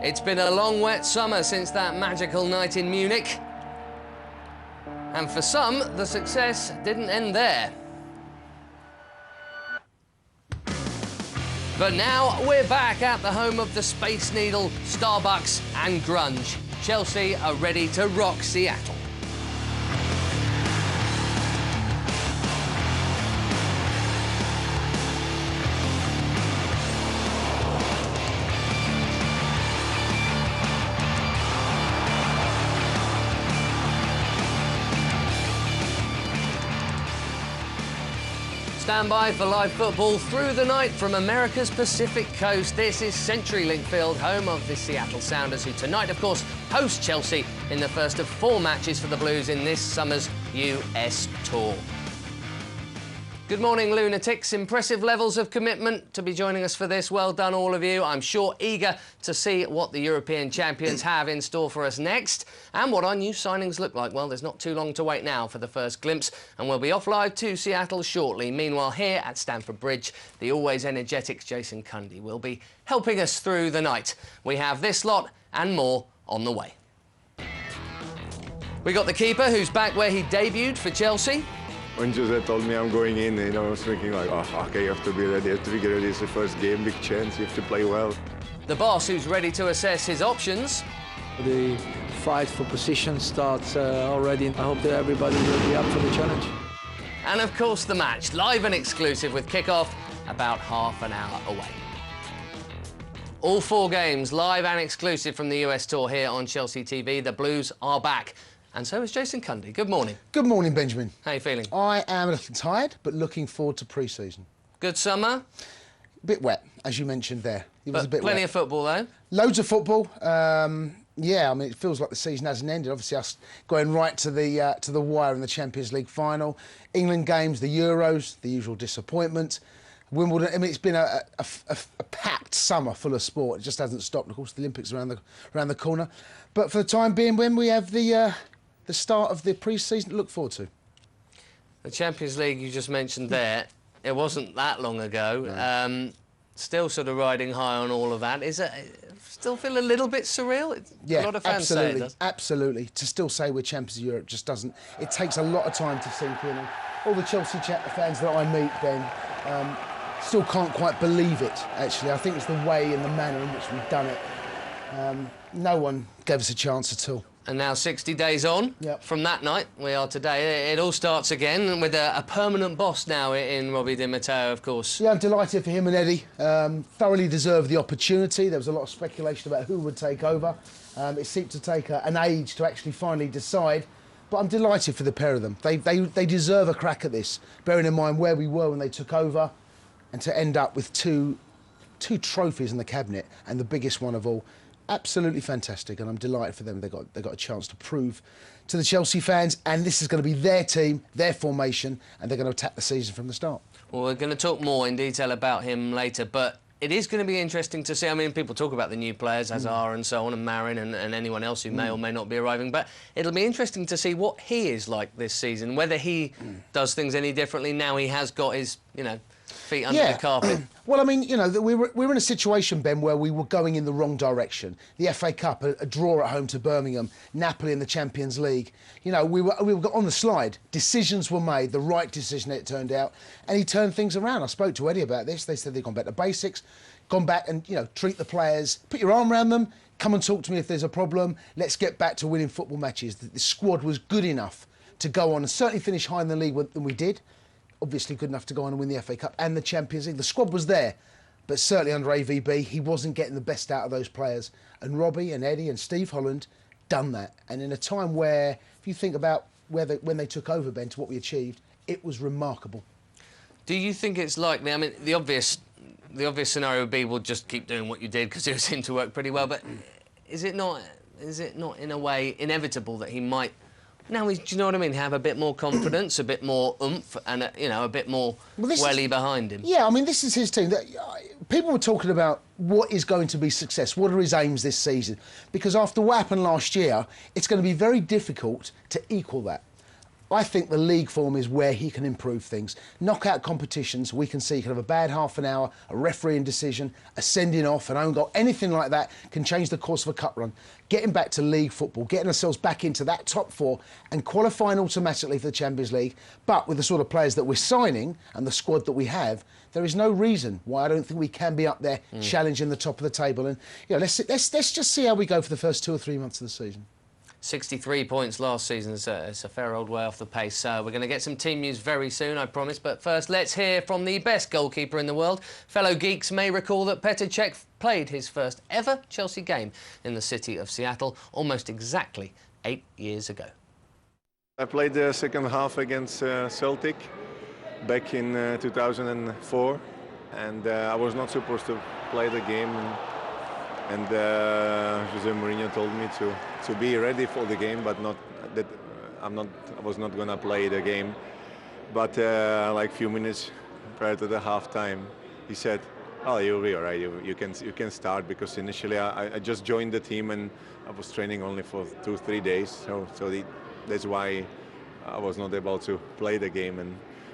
It's been a long, wet summer since that magical night in Munich. And for some, the success didn't end there. But now we're back at the home of the Space Needle, Starbucks and grunge. Chelsea are ready to rock Seattle. Stand by for live football through the night from America's Pacific Coast. This is CenturyLink Field, home of the Seattle Sounders, who tonight, of course, host Chelsea in the first of 4 matches for the Blues in this summer's US tour. Good morning, lunatics. Impressive levels of commitment to be joining us for this. Well done, all of you. I'm sure eager to see what the European champions have in store for us next and what our new signings look like. Well, there's not too long to wait now for the first glimpse, and we'll be off live to Seattle shortly. Meanwhile, here at Stamford Bridge, the always energetic Jason Cundy will be helping us through the night. We have this lot and more on the way. We got the keeper, who's back where he debuted for Chelsea. When Jose told me I'm going in, I was thinking like, oh, OK, you have to be ready, you have to be ready. It's the first game, big chance, you have to play well. The boss, who's ready to assess his options. The fight for position starts already. I hope that everybody will be up for the challenge. And of course the match, live and exclusive with kickoff about half an hour away. All 4 games, live and exclusive from the US tour here on Chelsea TV. The Blues are back. And so is Jason Cundy. Good morning. Good morning, Benjamin. How are you feeling? I am a little tired, but looking forward to pre-season. Good summer? A bit wet, as you mentioned there. It was a bit plenty wet. of football, though? Loads of football. Yeah, I mean, it feels like the season hasn't ended. Obviously, us going right to the wire in the Champions League final. England games, the Euros, the usual disappointment. Wimbledon, I mean, it's been a packed summer full of sport. It just hasn't stopped. Of course, the Olympics are around the corner. But for the time being, when we have the start of the pre-season to look forward to. The Champions League you just mentioned there, it wasn't that long ago. No. Still sort of riding high on all of that. Is it still feel a little bit surreal? Yeah, a lot of fans absolutely, say it does. Absolutely. To still say we're champions of Europe just doesn't. It takes a lot of time to sink in. And all the Chelsea fans that I meet, Ben, still can't quite believe it. Actually, I think it's the way and the manner in which we've done it. No one gave us a chance at all. And now 60 days on from that night, we are today. It all starts again with a permanent boss now in Robbie Di Matteo, of course. Yeah, I'm delighted for him and Eddie. Thoroughly deserved the opportunity. There was a lot of speculation about who would take over. It seemed to take an age to actually finally decide. But I'm delighted for the pair of them. They deserve a crack at this, bearing in mind where we were when they took over, and to end up with two trophies in the cabinet, and the biggest one of all. Absolutely fantastic, and I'm delighted for them. They got a chance to prove to the Chelsea fans, and this is going to be their team, their formation, and they're going to attack the season from the start. Well, we're going to talk more in detail about him later, but it is going to be interesting to see. I mean, people talk about the new players, Hazard and so on, and Marin and anyone else who may or may not be arriving, but it'll be interesting to see what he is like this season, whether he does things any differently now he has got his, feet under the carpet. Well, I mean, we were in a situation, Ben, where we were going in the wrong direction. The FA Cup, a draw at home to Birmingham, Napoli in the Champions League. We were on the slide. Decisions were made, the right decision it turned out, and he turned things around. I spoke to Eddie about this. They said they've gone back to basics, gone back and, treat the players, put your arm around them, come and talk to me if there's a problem. Let's get back to winning football matches. The squad was good enough to go on and certainly finish higher in the league than we did. Obviously good enough to go on and win the FA Cup and the Champions League. The squad was there, but certainly under AVB, he wasn't getting the best out of those players. And Robbie and Eddie and Steve Holland done that. And in a time where, if you think about when they took over, Ben, to what we achieved, it was remarkable. Do you think it's likely? I mean, the obvious scenario would be, we'll just keep doing what you did because it seemed to work pretty well. But is it not in a way inevitable that he might? Now, do you know what I mean? Have a bit more confidence, a bit more oomph, and a bit more welly behind him. Yeah, I mean, this is his team. People were talking about what is going to be success. What are his aims this season? Because after what happened last year, it's going to be very difficult to equal that. I think the league form is where he can improve things. Knockout competitions, we can see he can have a bad half an hour, a refereeing decision, a sending off, an own goal, anything like that can change the course of a cup run. Getting back to league football, getting ourselves back into that top four and qualifying automatically for the Champions League, but with the sort of players that we're signing and the squad that we have, there is no reason why I don't think we can be up there challenging the top of the table. And let's just see how we go for the first 2 or 3 months of the season. 63 points last season. It's a fair old way off the pace. We're going to get some team news very soon, I promise. But first, let's hear from the best goalkeeper in the world. Fellow geeks may recall that Petr Cech played his first ever Chelsea game in the city of Seattle almost exactly 8 years ago. I played the second half against Celtic back in 2004, and I was not supposed to play the game. And Jose Mourinho told me to be ready for the game, but not that I was not gonna play the game. But like a few minutes prior to the half time, he said, "Oh, you'll be all right. You can start," because initially I just joined the team and I was training only for 2-3 days, so that's why I was not able to play the game.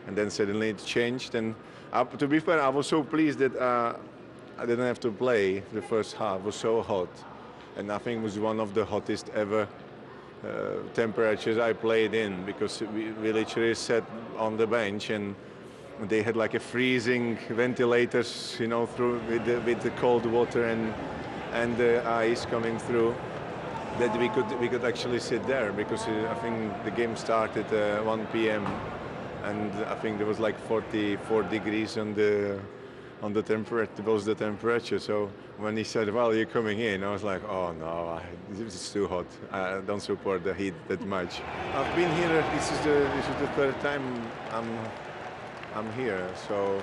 And then suddenly it changed. And to be fair, I was so pleased that. I didn't have to play the first half. It was so hot, and I think it was one of the hottest ever temperatures I played in, because we literally sat on the bench and they had like a freezing ventilators, through with the cold water and the ice coming through, that we could actually sit there, because I think the game started 1 p.m. and I think there was like 44 degrees on the temperature. So when he said, "Well, you're coming in," I was like, "Oh no, this is too hot. I don't support the heat that much." I've been here. This is the third time I'm here. So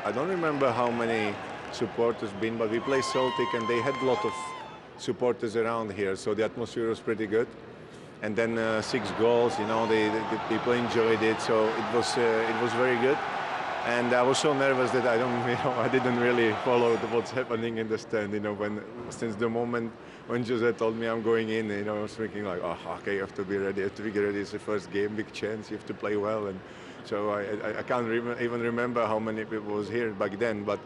I don't remember how many supporters been, but we played Celtic and they had a lot of supporters around here. So the atmosphere was pretty good. And then 6 goals. The people enjoyed it. So it was very good. And I was so nervous that I didn't really follow what's happening in the stand. Since the moment when Jose told me I'm going in, I was thinking like, oh, okay, you have to be ready. You have to be ready. It's the first game, big chance. You have to play well. And so I can't even remember how many people was here back then. But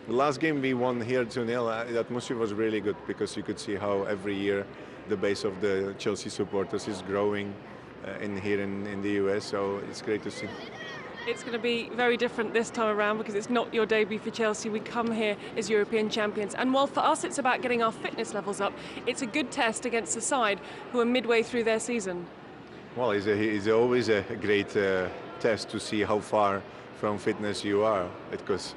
the last game we won here 2-0. The atmosphere was really good, because you could see how every year the base of the Chelsea supporters is growing here in the US. So it's great to see. It's going to be very different this time around, because it's not your debut for Chelsea. We come here as European champions, and while for us it's about getting our fitness levels up, it's a good test against a side who are midway through their season. Well, it's always a great test to see how far from fitness you are, because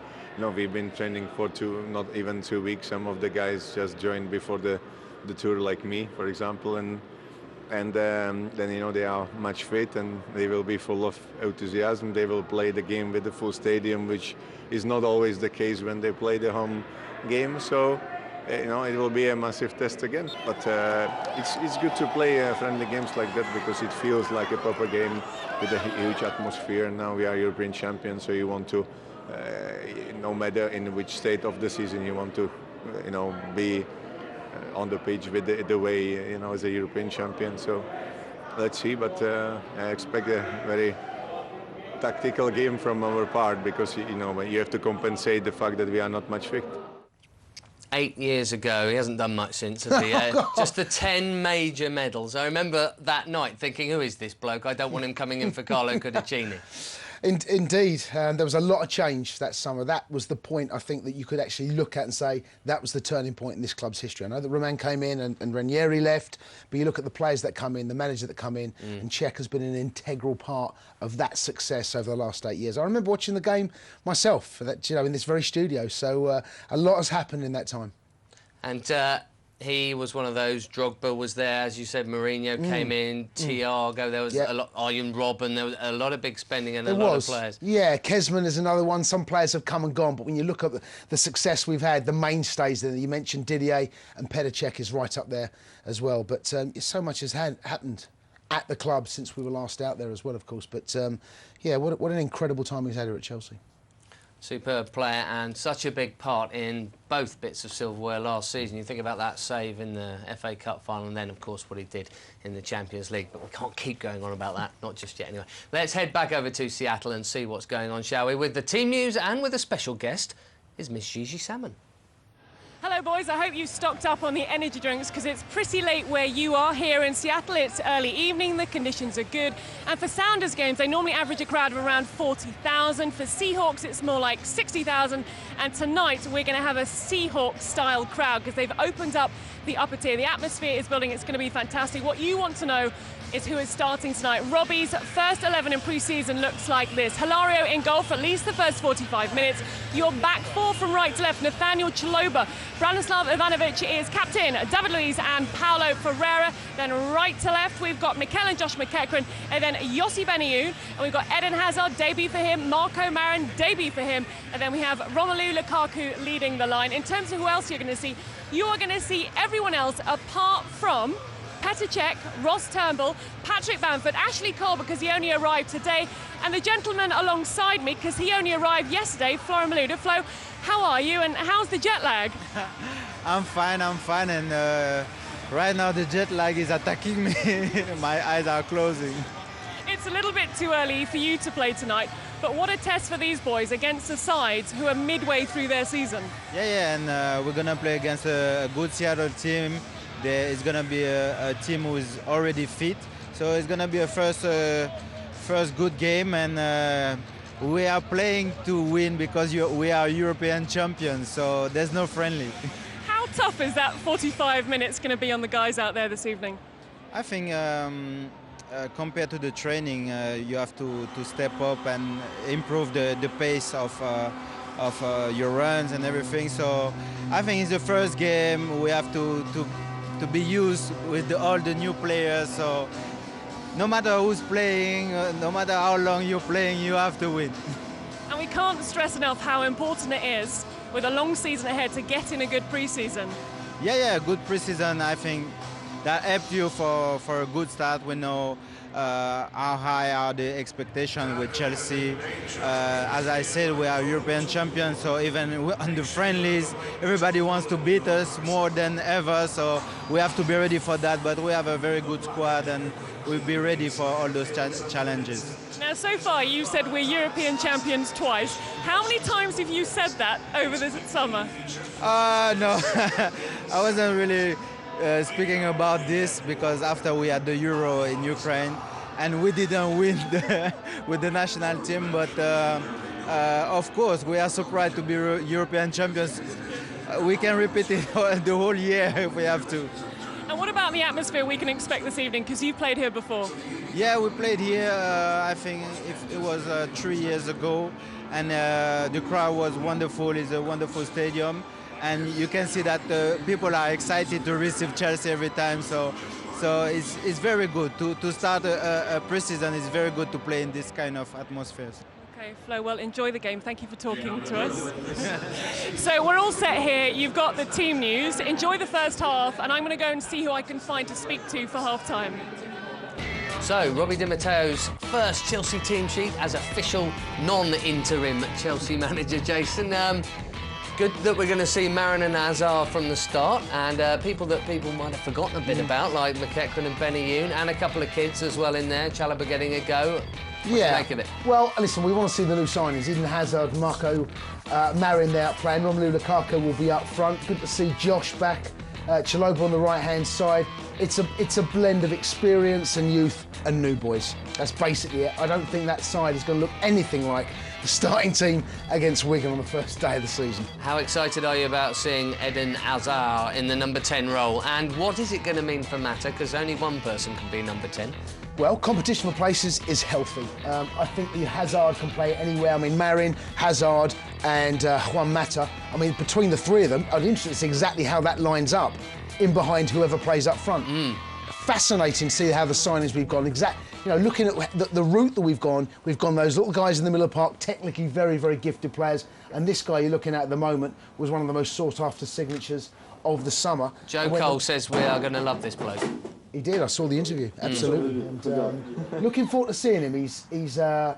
we've been training for not even 2 weeks. Some of the guys just joined before the tour, like me, for example, and then they are much fit and they will be full of enthusiasm. They will play the game with the full stadium, which is not always the case when they play the home game. So it will be a massive test again. But it's good to play friendly games like that, because it feels like a proper game with a huge atmosphere. Now we are European champions, so you want to, no matter in which state of the season, you want to, be on the pitch with the way, as a European champion. So let's see, but I expect a very tactical game from our part, because you have to compensate the fact that we are not much fit. 8 years ago, he hasn't done much since, has he? Just the 10 major medals. I remember that night thinking, who is this bloke? I don't want him coming in for Carlo Cudicini. Indeed, there was a lot of change that summer. That was the point, I think, that you could actually look at and say that was the turning point in this club's history. I know that Roman came in and Ranieri left, but you look at the players that come in, the manager that come in, and Cech has been an integral part of that success over the last 8 years. I remember watching the game myself, in this very studio. So a lot has happened in that time. And he was one of those. Drogba was there, as you said. Mourinho came in. Thiago. There was a lot. Arjen Robben. There was a lot of big spending and a lot of players. Yeah, Kesman is another one. Some players have come and gone, but when you look at the success we've had, the mainstays there, you mentioned Didier, and Petr Cech is right up there as well. But so much has happened at the club since we were last out there as well, of course. But yeah, what an incredible time he's had here at Chelsea. Superb player and such a big part in both bits of silverware last season. You think about that save in the FA Cup final and then, of course, what he did in the Champions League. But we can't keep going on about that, not just yet anyway. Let's head back over to Seattle and see what's going on, shall we? With the team news and with a special guest is Miss Gigi Salmon. Hello boys, I hope you stocked up on the energy drinks because it's pretty late where you are here in Seattle. It's early evening, the conditions are good. And for Sounders games, they normally average a crowd of around 40,000. For Seahawks, it's more like 60,000. And tonight, we're going to have a Seahawks-style crowd because they've opened up the upper tier. The atmosphere is building, it's going to be fantastic. What you want to know is who is starting tonight. Robbie's first 11 in pre-season looks like this. Hilario in goal for at least the first 45 minutes. Your back four from right to left, Nathaniel Chaloba. Branislav Ivanovic is captain, David Luiz and Paulo Ferreira. Then right to left, we've got Mikel and Josh McEachran, and then Yossi Benayoun. And we've got Eden Hazard, debut for him, Marco Marin, debut for him. And then we have Romelu Lukaku leading the line. In terms of who else you're going to see, you are going to see everyone else apart from Petr Cech, Ross Turnbull, Patrick Bamford, Ashley Cole because he only arrived today, and the gentleman alongside me because he only arrived yesterday, Florian Malouda. Flo, how are you and how's the jet lag? I'm fine, and right now the jet lag is attacking me. My eyes are closing. It's a little bit too early for you to play tonight, but what a test for these boys against the sides who are midway through their season. Yeah, and we're gonna play against a good Seattle team. There is going to be a team who is already fit, so it's going to be a first good game, and we are playing to win because we are European champions, so there's no friendly. How tough is that 45 minutes going to be on the guys out there this evening? I think compared to the training, you have to step up and improve the pace of your runs and everything. So I think it's the first game. We have to be used with all the new players, so no matter who's playing, no matter how long you're playing, you have to win. And we can't stress enough how important it is with a long season ahead to get in a good pre-season. Yeah, good pre-season. I think that helps you for a good start. We know how high are the expectations with Chelsea. As I said, we are European champions, so even on the friendlies, everybody wants to beat us more than ever, so we have to be ready for that. But we have a very good squad and we'll be ready for all those challenges. Now, so far, you said we're European champions twice. How many times have you said that over this summer? No, I wasn't really speaking about this because after we had the Euro in Ukraine and we didn't win with the national team, but of course we are surprised to be European champions. We can repeat it the whole year if we have to. And what about the atmosphere we can expect this evening, because you've played here before? Yeah, we played here, I think it was 3 years ago, and the crowd was wonderful. It's a wonderful stadium. And you can see that people are excited to receive Chelsea every time. So it's very good. To start a pre-season, it's very good to play in this kind of atmospheres. Okay, Flo, well, enjoy the game. Thank you for talking to us. So we're all set here. You've got the team news. Enjoy the first half, and I'm going to go and see who I can find to speak to for half-time. So, Robbie Di Matteo's first Chelsea team sheet as official non-interim Chelsea manager, Jason. Good that we're going to see Marin and Hazard from the start, and people that people might have forgotten a bit about, like McEachran and Benayoun, and a couple of kids as well in there. Chalobah getting a go. What do you make of it? Well, listen, we want to see the new signings. Eden Hazard, Marco Marin there playing. Romelu Lukaku will be up front. Good to see Josh back. Chaloba on the right-hand side. It's a blend of experience and youth and new boys. That's basically it. I don't think that side is going to look anything like the starting team against Wigan on the first day of the season. How excited are you about seeing Eden Hazard in the number 10 role? And what is it going to mean for Mata? Because only one person can be number 10. Well, competition for places is healthy. I think the Hazard can play anywhere. I mean, Marin, Hazard and Juan Mata. I mean, between the three of them, I'd be interested to see exactly how that lines up in behind whoever plays up front. Fascinating to see how the signings we've gone. Looking at the route that we've gone those little guys in the middle of the park, technically very, very gifted players. And this guy you're looking at the moment was one of the most sought-after signatures of the summer. Joe Cole says we are going to love this bloke. He did. I saw the interview. Absolutely. And, looking forward to seeing him. He's the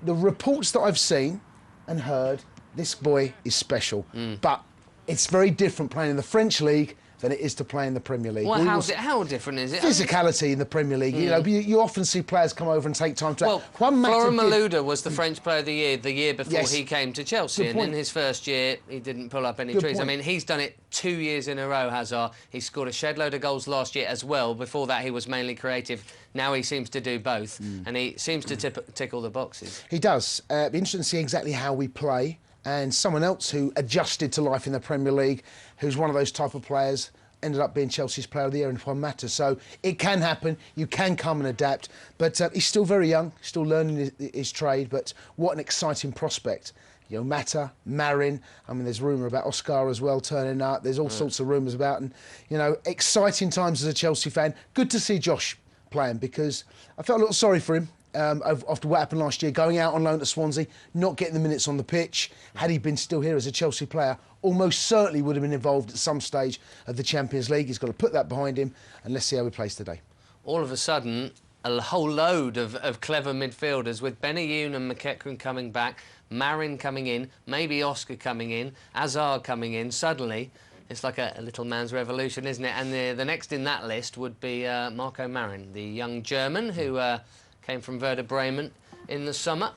reports that I've seen and heard. this boy is special. But it's very different playing in the French league than it is to play in the Premier League. Well, how different is it? Physicality in the Premier League. You know, you often see players come over and take time to... Well, Florent Malouda was the French Player of the Year before he came to Chelsea, and in his first year he didn't pull up any trees. I mean, he's done it 2 years in a row, Hazard. He scored a shed load of goals last year as well. Before that he was mainly creative. Now he seems to do both, and he seems to tick all the boxes. He does. It'd be interesting to see exactly how we play. And someone else who adjusted to life in the Premier League, who's one of those type of players, ended up being Chelsea's Player of the Year in Juan Mata. So it can happen. You can come and adapt. But he's still very young, still learning his trade. But what an exciting prospect. You know, Mata, Marin. I mean, there's rumour about Oscar as well turning up. There's all sorts of rumours about. And, you know, exciting times as a Chelsea fan. Good to see Josh playing, because I felt a little sorry for him. After what happened last year, going out on loan to Swansea, not getting the minutes on the pitch. Had he been still here as a Chelsea player, almost certainly would have been involved at some stage of the Champions League. He's got to put that behind him, and let's see how he plays today. All of a sudden, a whole load of clever midfielders, with Benayoun and McEachran coming back, Marin coming in, maybe Oscar coming in, Hazard coming in. Suddenly, it's like a little man's revolution, isn't it? And the next in that list would be Marco Marin, the young German who... came from Werder Bremen in the summer.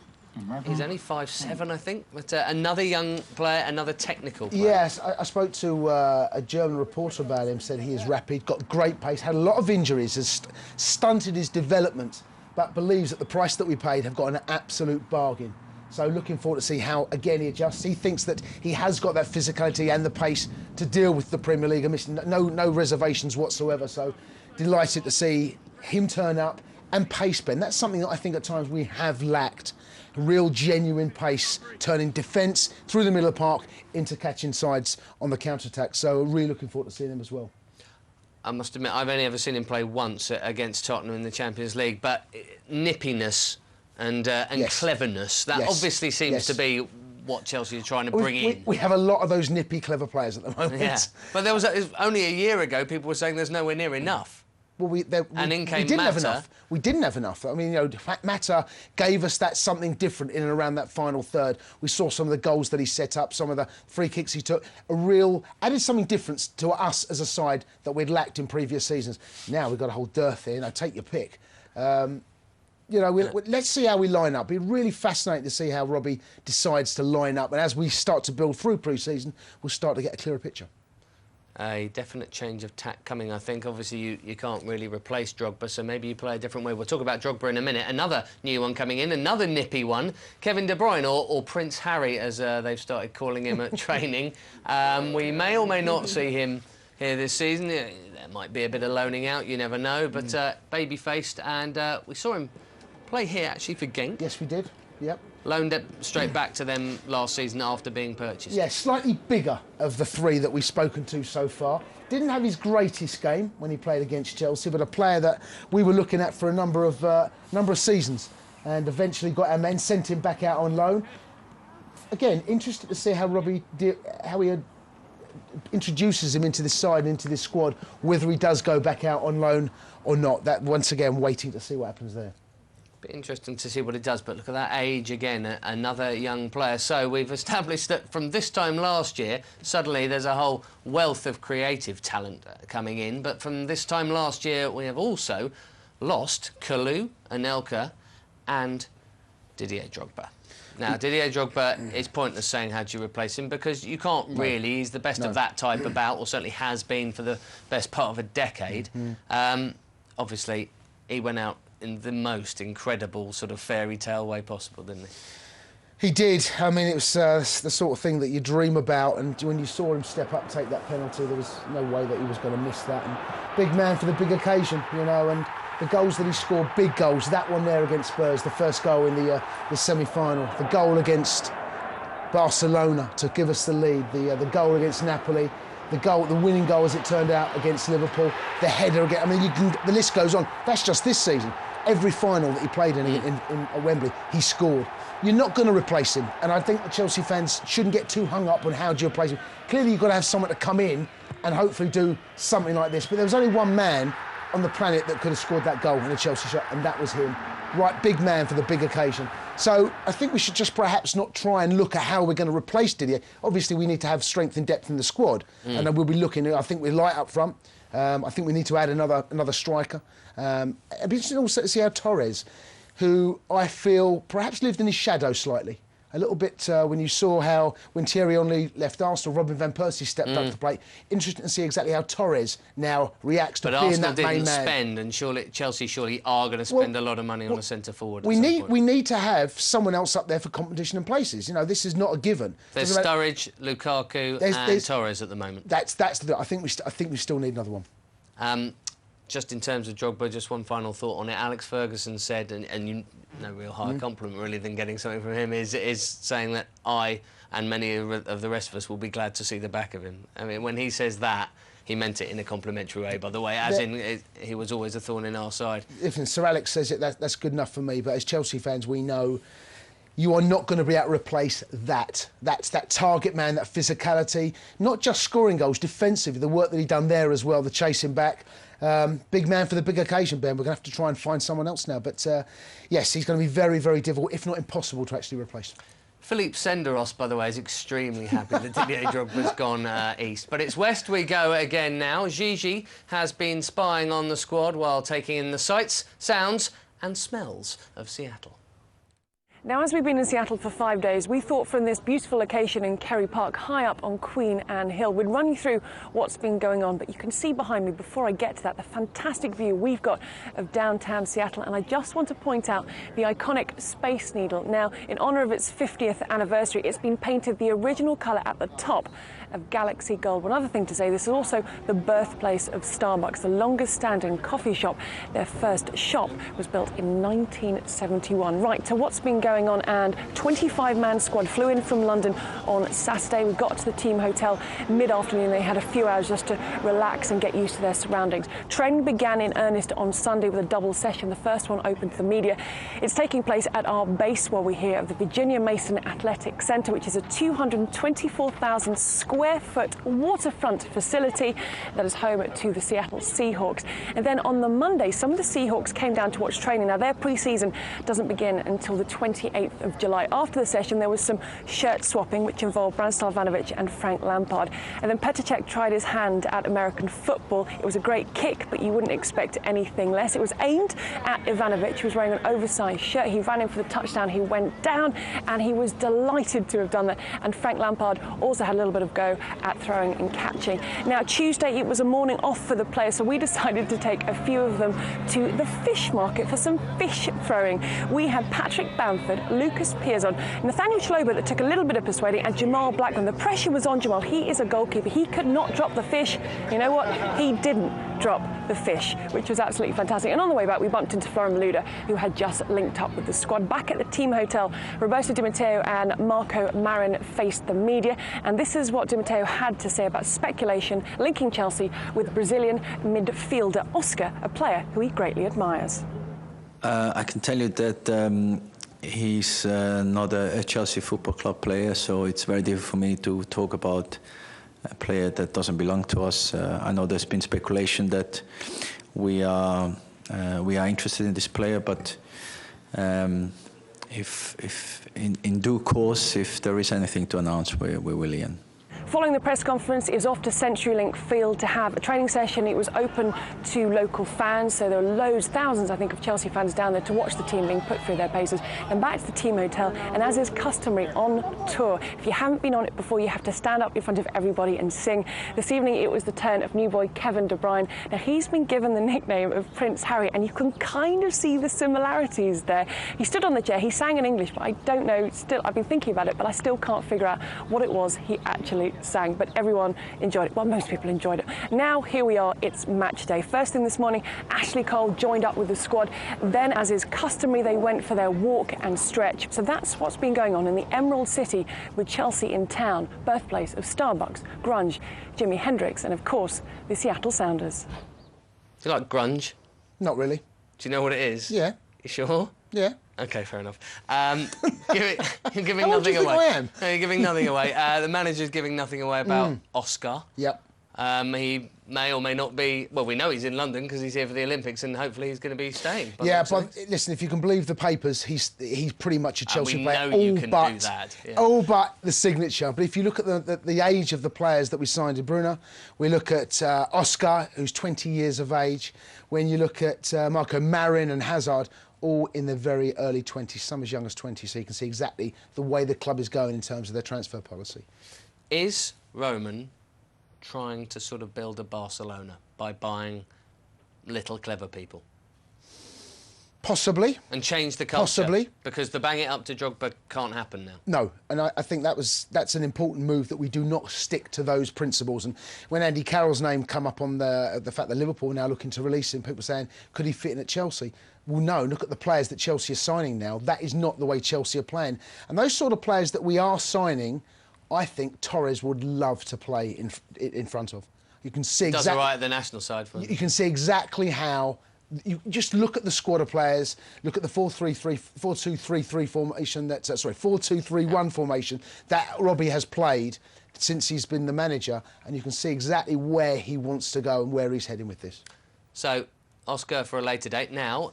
He's only 5'7", I think, but another young player, another technical player. Yes, I spoke to a German reporter about him, said he is rapid, got great pace, had a lot of injuries, has stunted his development, but believes that the price that we paid have got an absolute bargain. So looking forward to see how, again, he adjusts. He thinks that he has got that physicality and the pace to deal with the Premier League. No reservations whatsoever, so delighted to see him turn up. And pace, Ben, that's something that I think at times we have lacked. Real, genuine pace, turning defence through the middle of the park into catching sides on the counter-attack. So really looking forward to seeing him as well. I must admit, I've only ever seen him play once against Tottenham in the Champions League, but nippiness and cleverness, that obviously seems to be what Chelsea are trying to bring in. We have a lot of those nippy, clever players at the moment. Yeah, but there was only a year ago, people were saying there's nowhere near enough. Well, we didn't have enough. We didn't have enough. I mean, you know, Mata gave us that something different in and around that final third. We saw some of the goals that he set up, some of the free kicks he took. Added something different to us as a side that we'd lacked in previous seasons. Now we've got a whole dearth here. You know, take your pick. You know, let's see how we line up. It'd be really fascinating to see how Robbie decides to line up. And as we start to build through pre-season, we'll start to get a clearer picture. A definite change of tack coming, I think. Obviously, you can't really replace Drogba, so maybe you play a different way. We'll talk about Drogba in a minute. Another new one coming in, another nippy one. Kevin De Bruyne, or Prince Harry, as they've started calling him at training. We may or may not see him here this season. There might be a bit of loaning out, you never know, but baby-faced, and we saw him play here, actually, for Genk. Yes, we did. Yep. Loaned it straight back to them last season after being purchased. Yeah, slightly bigger of the three that we've spoken to so far. Didn't have his greatest game when he played against Chelsea, but a player that we were looking at for a number of seasons, and eventually got our men, sent him back out on loan. Again, interested to see how Robbie introduces him into this side, into this squad, whether he does go back out on loan or not. That, once again, waiting to see what happens there. Bit interesting to see what it does, but look at that age again, another young player. So we've established that from this time last year, suddenly there's a whole wealth of creative talent coming in, but from this time last year we have also lost Kalou, Anelka and Didier Drogba. Now, Didier Drogba, it's pointless saying how do you replace him, because you can't really. He's the best of that type about, or certainly has been for the best part of a decade. Obviously, he went out in the most incredible sort of fairy tale way possible, didn't he? He did. I mean, it was the sort of thing that you dream about, and when you saw him step up, take that penalty, there was no way that he was going to miss that. And big man for the big occasion, you know, and the goals that he scored, big goals. That one there against Spurs, the first goal in the semi-final, the goal against Barcelona to give us the lead, the goal against Napoli, the winning goal, as it turned out, against Liverpool, the header again. I mean, the list goes on. That's just this season. Every final that he played in Wembley, he scored. You're not going to replace him, and I think the Chelsea fans shouldn't get too hung up on how do you replace him. Clearly, you've got to have someone to come in and hopefully do something like this. But there was only one man on the planet that could have scored that goal in a Chelsea shot, and that was him. Right, big man for the big occasion. So I think we should just perhaps not try and look at how we're going to replace Didier. Obviously, we need to have strength and depth in the squad, and then we'll be looking at, I think we're light up front. I think we need to add another striker. It'd be interesting also to see how Torres, who I feel perhaps lived in his shadow slightly. A little bit when you saw how, when Thierry Henry left Arsenal, Robin van Persie stepped up to the plate. Interesting to see exactly how Torres now reacts to being that main man. But Arsenal didn't spend, and Chelsea surely are going to spend a lot of money on a centre forward. We need to have someone else up there for competition and places. You know, this is not a given. There's Sturridge, Lukaku, and Torres at the moment. I think we still need another one. Just in terms of Drogba, just one final thought on it. Alex Ferguson said, and you, no real higher compliment really than getting something from him, is saying that I and many of the rest of us will be glad to see the back of him. I mean, when he says that, he meant it in a complimentary way, by the way, as in he was always a thorn in our side. If Sir Alex says it, that's good enough for me. But as Chelsea fans, we know you are not going to be able to replace that. That's that target man, that physicality, not just scoring goals, defensively, the work that he done there as well, the chasing back. Big man for the big occasion, Ben. We're going to have to try and find someone else now. But yes, he's going to be very, very difficult, if not impossible, to actually replace. Philippe Senderos, by the way, is extremely happy that Didier Drogba's gone east. But it's west we go again now. Gigi has been spying on the squad while taking in the sights, sounds and smells of Seattle. Now, as we've been in Seattle for 5 days, we thought from this beautiful location in Kerry Park, high up on Queen Anne Hill, we'd run you through what's been going on. But you can see behind me, before I get to that, the fantastic view we've got of downtown Seattle. And I just want to point out the iconic Space Needle. Now, in honour of its 50th anniversary, it's been painted the original colour at the top of Galaxy Gold. One other thing to say, this is also the birthplace of Starbucks, the longest standing coffee shop. Their first shop was built in 1971. Right, so what's been going on? And 25-man squad flew in from London on Saturday. We got to the team hotel mid-afternoon. They had a few hours just to relax and get used to their surroundings. Training began in earnest on Sunday with a double session. The first one open to the media. It's taking place at our base, where we hear of the Virginia Mason Athletic Center, which is a 224,000 square foot waterfront facility that is home to the Seattle Seahawks. And then on the Monday, some of the Seahawks came down to watch training. Now, their pre-season doesn't begin until the 28th of July. After the session, there was some shirt swapping, which involved Branislav Ivanovic and Frank Lampard. And then Petr Cech tried his hand at American football. It was a great kick, but you wouldn't expect anything less. It was aimed at Ivanovic, who was wearing an oversized shirt. He ran in for the touchdown. He went down, and he was delighted to have done that. And Frank Lampard also had a little bit of go at throwing and catching. Now, Tuesday, it was a morning off for the players, so we decided to take a few of them to the fish market for some fish throwing. We had Patrick Bamford, Lucas Piazon, Nathaniel Chaloba, that took a little bit of persuading, and Jamal Blackman. The pressure was on Jamal. He is a goalkeeper. He could not drop the fish. You know what? He didn't drop the fish, which was absolutely fantastic. And on the way back, we bumped into Florian Malouda, who had just linked up with the squad. Back at the team hotel, Roberto Di Matteo and Marco Marin faced the media, and this is what Di Matteo had to say about speculation linking Chelsea with Brazilian midfielder Oscar, a player who he greatly admires. I can tell you that he's not a Chelsea Football Club player, so it's very difficult for me to talk about a player that doesn't belong to us. I know there's been speculation that we are interested in this player, but if in due course, if there is anything to announce, we will, Ian. Following the press conference, it was off to CenturyLink Field to have a training session. It was open to local fans, so there were loads, thousands, I think, of Chelsea fans down there to watch the team being put through their paces. And back to the team hotel, and as is customary on tour, if you haven't been on it before, you have to stand up in front of everybody and sing. This evening, it was the turn of new boy Kevin De Bruyne. Now, he's been given the nickname of Prince Harry, and you can kind of see the similarities there. He stood on the chair, he sang in English, but I don't know, still, I've been thinking about it, but I still can't figure out what it was he actually sang, but everyone enjoyed it. Well, most people enjoyed it. Now, here we are, it's match day. First thing this morning, Ashley Cole joined up with the squad. Then, as is customary, they went for their walk and stretch. So that's what's been going on in the Emerald City with Chelsea in town, birthplace of Starbucks, grunge, Jimi Hendrix, and of course, the Seattle Sounders. Do you like grunge? Not really. Do you know what it is? Yeah. You sure? Yeah. OK, fair enough. You're giving How nothing old do you away. think I am? You're giving nothing away. The manager's giving nothing away about Oscar. Yep. He may or may not be... Well, we know he's in London because he's here for the Olympics, and hopefully he's going to be staying. Yeah, but listen, if you can believe the papers, he's pretty much a Chelsea player. We know you can do that. Yeah. All but the signature. But if you look at the age of the players that we signed in Bruno, we look at Oscar, who's 20 years of age. When you look at Marco Marin and Hazard, all in their very early 20s, some as young as 20, so you can see exactly the way the club is going in terms of their transfer policy. Is Roman trying to sort of build a Barcelona by buying little clever people? Possibly. And change the culture? Possibly. Because the bang it up to Drogba can't happen now. No, and I think that's an important move, that we do not stick to those principles. And when Andy Carroll's name come up on the fact that Liverpool are now looking to release him, people saying, could he fit in at Chelsea? Well, no, look at the players that Chelsea are signing now. That is not the way Chelsea are playing. And those sort of players that we are signing, I think Torres would love to play in front of. You can see exactly. Does it right at the national side for him. You can see exactly how. You just look at the squad of players. Look at the 4-2-3-3 formation. 4-2-3-1 formation that Robbie has played since he's been the manager, and you can see exactly where he wants to go and where he's heading with this. So, Oscar for a later date now.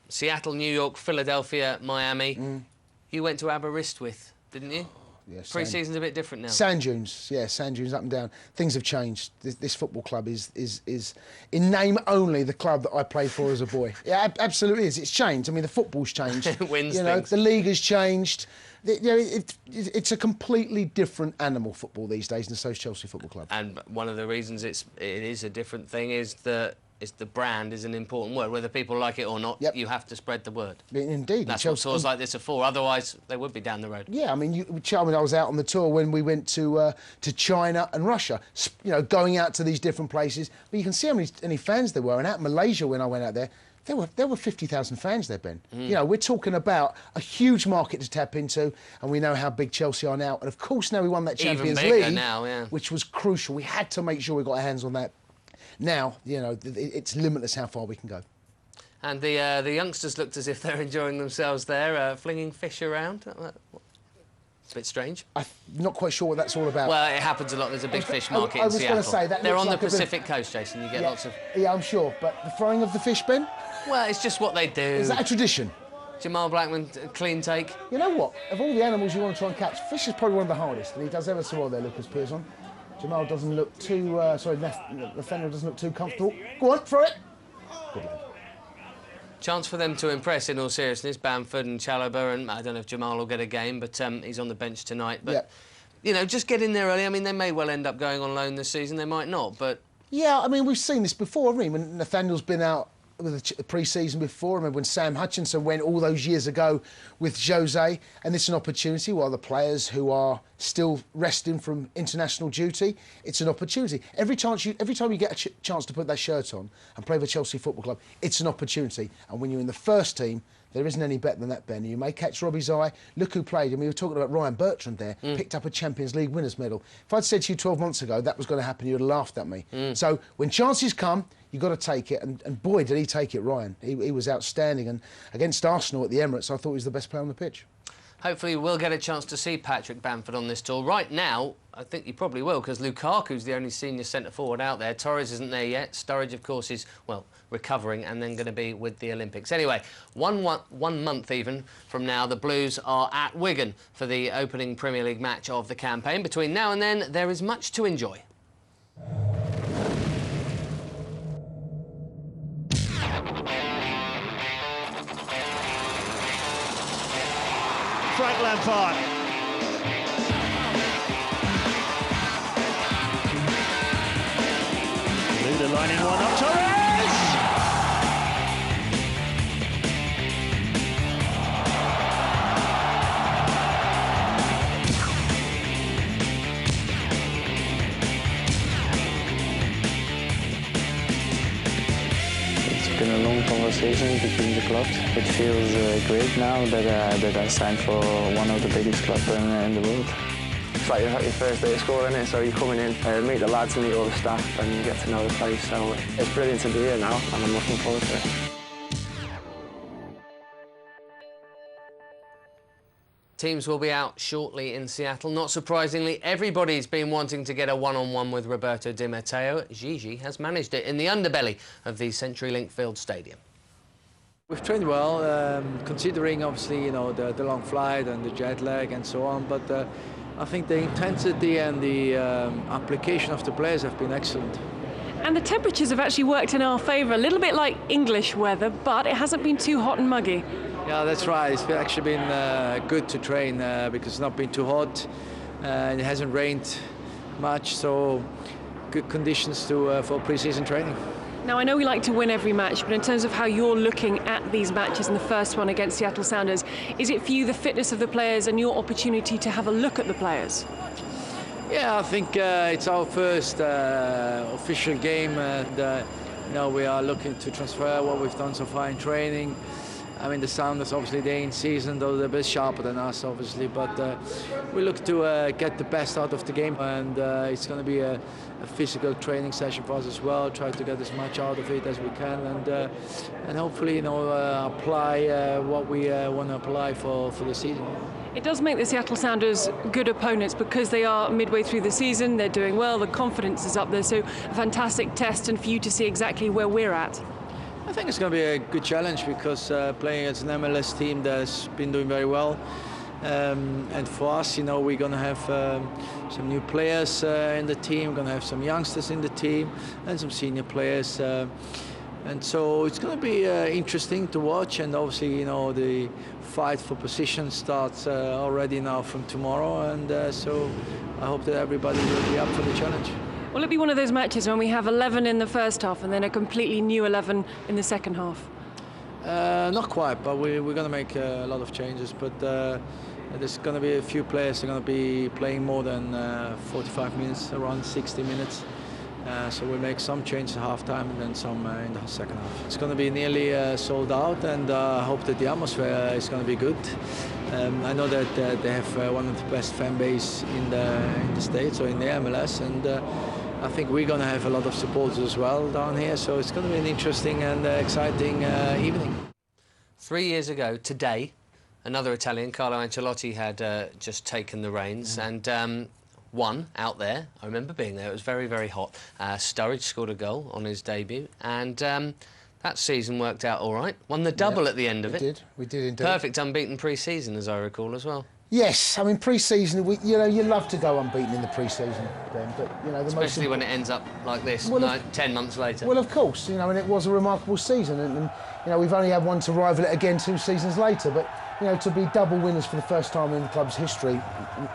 Seattle, New York, Philadelphia, Miami. You went to Aberystwyth, didn't you? Yes. Pre-season's a bit different now. Sand dunes, yeah, sand dunes up and down. Things have changed. This football club is in name only the club that I played for as a boy. Yeah, absolutely is. It's changed. I mean, the football's changed. It wins things. The league has changed. It's a completely different animal, football these days, and so is Chelsea Football Club. And one of the reasons it is a different thing is that the brand is an important word. Whether people like it or not, you have to spread the word. Indeed. That's what tours like this are for. Otherwise, they would be down the road. Yeah, I mean, I was out on the tour when we went to China and Russia, going out to these different places. But you can see how many fans there were. And out in Malaysia, when I went out there were 50,000 fans there, Ben. We're talking about a huge market to tap into, and we know how big Chelsea are now. And, of course, now we won that Champions League, now, which was crucial. We had to make sure we got our hands on that. Now, it's limitless how far we can go. And the youngsters looked as if they're enjoying themselves there, flinging fish around. It's a bit strange. I'm not quite sure what that's all about. Well, it happens a lot. There's a big fish market in Seattle. I was going to say, they're on the Pacific coast, Jason. You get lots of... Yeah, I'm sure. But the throwing of the fish, Ben? Well, it's just what they do. Is that a tradition? Jamal Blackman, clean take. You know what? Of all the animals you want to try and catch, fish is probably one of the hardest. And he does ever so well there, Lucas Piazon. Jamal doesn't look too... Nathaniel doesn't look too comfortable. Go on, throw it. Good lad. Chance for them to impress, in all seriousness, Bamford and Chalobah, and I don't know if Jamal will get a game, but he's on the bench tonight. But, just get in there early. I mean, they may well end up going on loan this season. They might not, but... Yeah, I mean, we've seen this before, haven't we? When Nathaniel's been out with the pre-season before. I remember when Sam Hutchinson went all those years ago with Jose, and it's an opportunity while the players who are still resting from international duty, it's an opportunity. Every time you get a chance to put that shirt on and play for Chelsea Football Club, it's an opportunity. And when you're in the first team, there isn't any better than that, Ben. You may catch Robbie's eye. Look who played. I mean, we were talking about Ryan Bertrand there, picked up a Champions League winners' medal. If I'd said to you 12 months ago that was going to happen, you'd have laughed at me. So when chances come, you've got to take it. And boy, did he take it, Ryan. He was outstanding. And against Arsenal at the Emirates, I thought he was the best player on the pitch. Hopefully we'll get a chance to see Patrick Bamford on this tour. Right now, I think you probably will, because Lukaku's the only senior centre-forward out there. Torres isn't there yet. Sturridge, of course, is, well, recovering and then going to be with the Olympics. Anyway, one month even from now, the Blues are at Wigan for the opening Premier League match of the campaign. Between now and then, there is much to enjoy. Frank Lampard. Luda lining one up. Torres! It's been a long conversation between the clubs. It feels great now that I signed for one of the biggest clubs in the world. It's like your first day of school, isn't it? So you're coming in, meet the lads, meet all the staff, and you get to know the place. So it's brilliant to be here now, and I'm looking forward to it. Teams will be out shortly in Seattle. Not surprisingly, everybody's been wanting to get a one-on-one with Roberto Di Matteo. Gigi has managed it in the underbelly of the CenturyLink Field Stadium. We've trained well, considering obviously, you know, the long flight and the jet lag and so on. But I think the intensity and the application of the players have been excellent. And the temperatures have actually worked in our favour, a little bit like English weather, but it hasn't been too hot and muggy. Yeah, that's right. It's actually been good to train because it's not been too hot and it hasn't rained much, so good conditions for pre-season training. Now, I know we like to win every match, but in terms of how you're looking at these matches and the first one against Seattle Sounders, is it for you the fitness of the players and your opportunity to have a look at the players? Yeah, I think it's our first official game, and you know, we are looking to transfer what we've done so far in training. I mean, the Sounders, obviously, they're in season, though they're a bit sharper than us, obviously, but we look to get the best out of the game, and it's going to be a physical training session for us as well, try to get as much out of it as we can, and hopefully, you know, apply what we want to apply for the season. It does make the Seattle Sounders good opponents because they are midway through the season, they're doing well, the confidence is up there, so a fantastic test and for you to see exactly where we're at. I think it's going to be a good challenge because playing against an MLS team that's been doing very well. And for us, you know, we're going to have some new players in the team, we're going to have some youngsters in the team and some senior players. And so it's going to be interesting to watch, and obviously, you know, the fight for position starts already now from tomorrow, and so I hope that everybody will be up for the challenge. Will it be one of those matches when we have 11 in the first half and then a completely new 11 in the second half? Not quite, but we're going to make a lot of changes, but there's going to be a few players who are going to be playing more than 45 minutes, around 60 minutes. So we'll make some changes at half-time and then some in the second half. It's going to be nearly sold out, and I hope that the atmosphere is going to be good. I know that they have one of the best fan base in the States or in the MLS, and I think we're going to have a lot of supporters as well down here, so it's going to be an interesting and exciting evening. 3 years ago today, another Italian, Carlo Ancelotti, had just taken the reins, and won out there. I remember being there. It was very, very hot. Sturridge scored a goal on his debut, and that season worked out all right. Won the double at the end of it. We did indeed. Perfect unbeaten pre-season, as I recall, as well. Yes, I mean pre-season. You know, you love to go unbeaten in the pre-season, Ben, but you know, especially when it ends up like this, 10 months later. Well, of course, you know, and it was a remarkable season, and you know, we've only had one to rival it again 2 seasons later. But you know, to be double winners for the first time in the club's history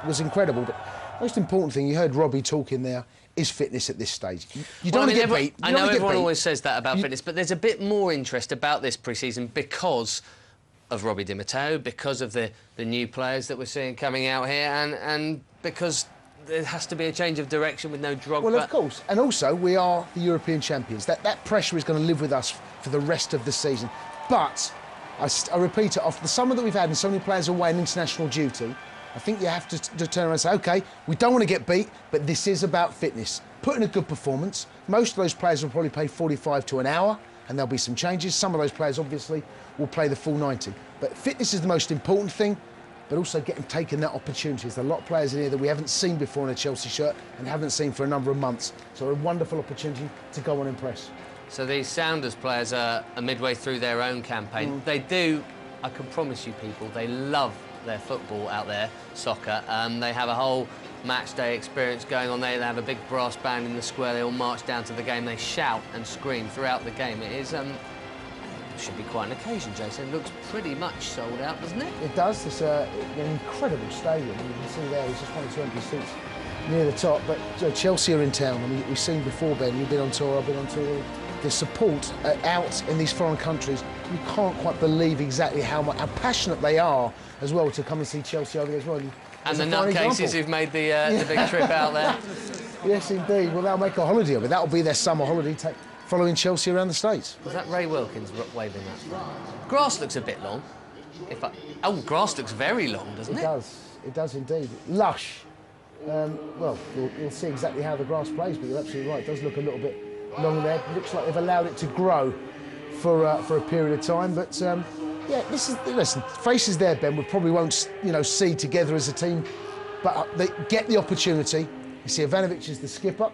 was incredible. But most important thing, you heard Robbie talking there, is fitness at this stage. You don't want to get beat. I know everyone always says that about fitness, but there's a bit more interest about this pre-season because of Robbie Di Matteo, because of the new players that we're seeing coming out here, and because there has to be a change of direction with no Drogba. Well, of course, and also we are the European champions. That pressure is going to live with us for the rest of the season. But I repeat it, after the summer that we've had and so many players away on international duty, I think you have to turn around and say, OK, we don't want to get beat, but this is about fitness. Put in a good performance. Most of those players will probably play 45 to an hour, and there'll be some changes. Some of those players, obviously, will play the full 90. But fitness is the most important thing, but also taking that opportunity. There's a lot of players in here that we haven't seen before in a Chelsea shirt and haven't seen for a number of months. So a wonderful opportunity to go on and impress. So these Sounders players are midway through their own campaign. They do, I can promise you people, they love their football out there, soccer. They have a whole match day experience going on there. They have a big brass band in the square. They all march down to the game. They shout and scream throughout the game. It is should be quite an occasion, Jason. It looks pretty much sold out, doesn't it? It does. It's an incredible stadium. You can see there, there's just one or two empty seats near the top. But you know, Chelsea are in town. I mean, we've seen before, Ben. You've been on tour. I've been on tour. The support out in these foreign countries, you can't quite believe exactly how passionate they are as well to come and see Chelsea over there as well. And the nutcases who've made the big trip out there. Yes, indeed. Well, they'll make a holiday of it. That'll be their summer holiday, following Chelsea around the States. Was that Ray Wilkins waving that? Grass looks a bit long. Grass looks very long, doesn't it? It does. It does indeed. Lush. Well, we'll see exactly how the grass plays, but you're absolutely right. It does look a little bit long there. It looks like they've allowed it to grow for a period of time, but Yeah, listen, faces there, Ben, we probably won't, see together as a team, but they get the opportunity. You see Ivanovic is the skipper.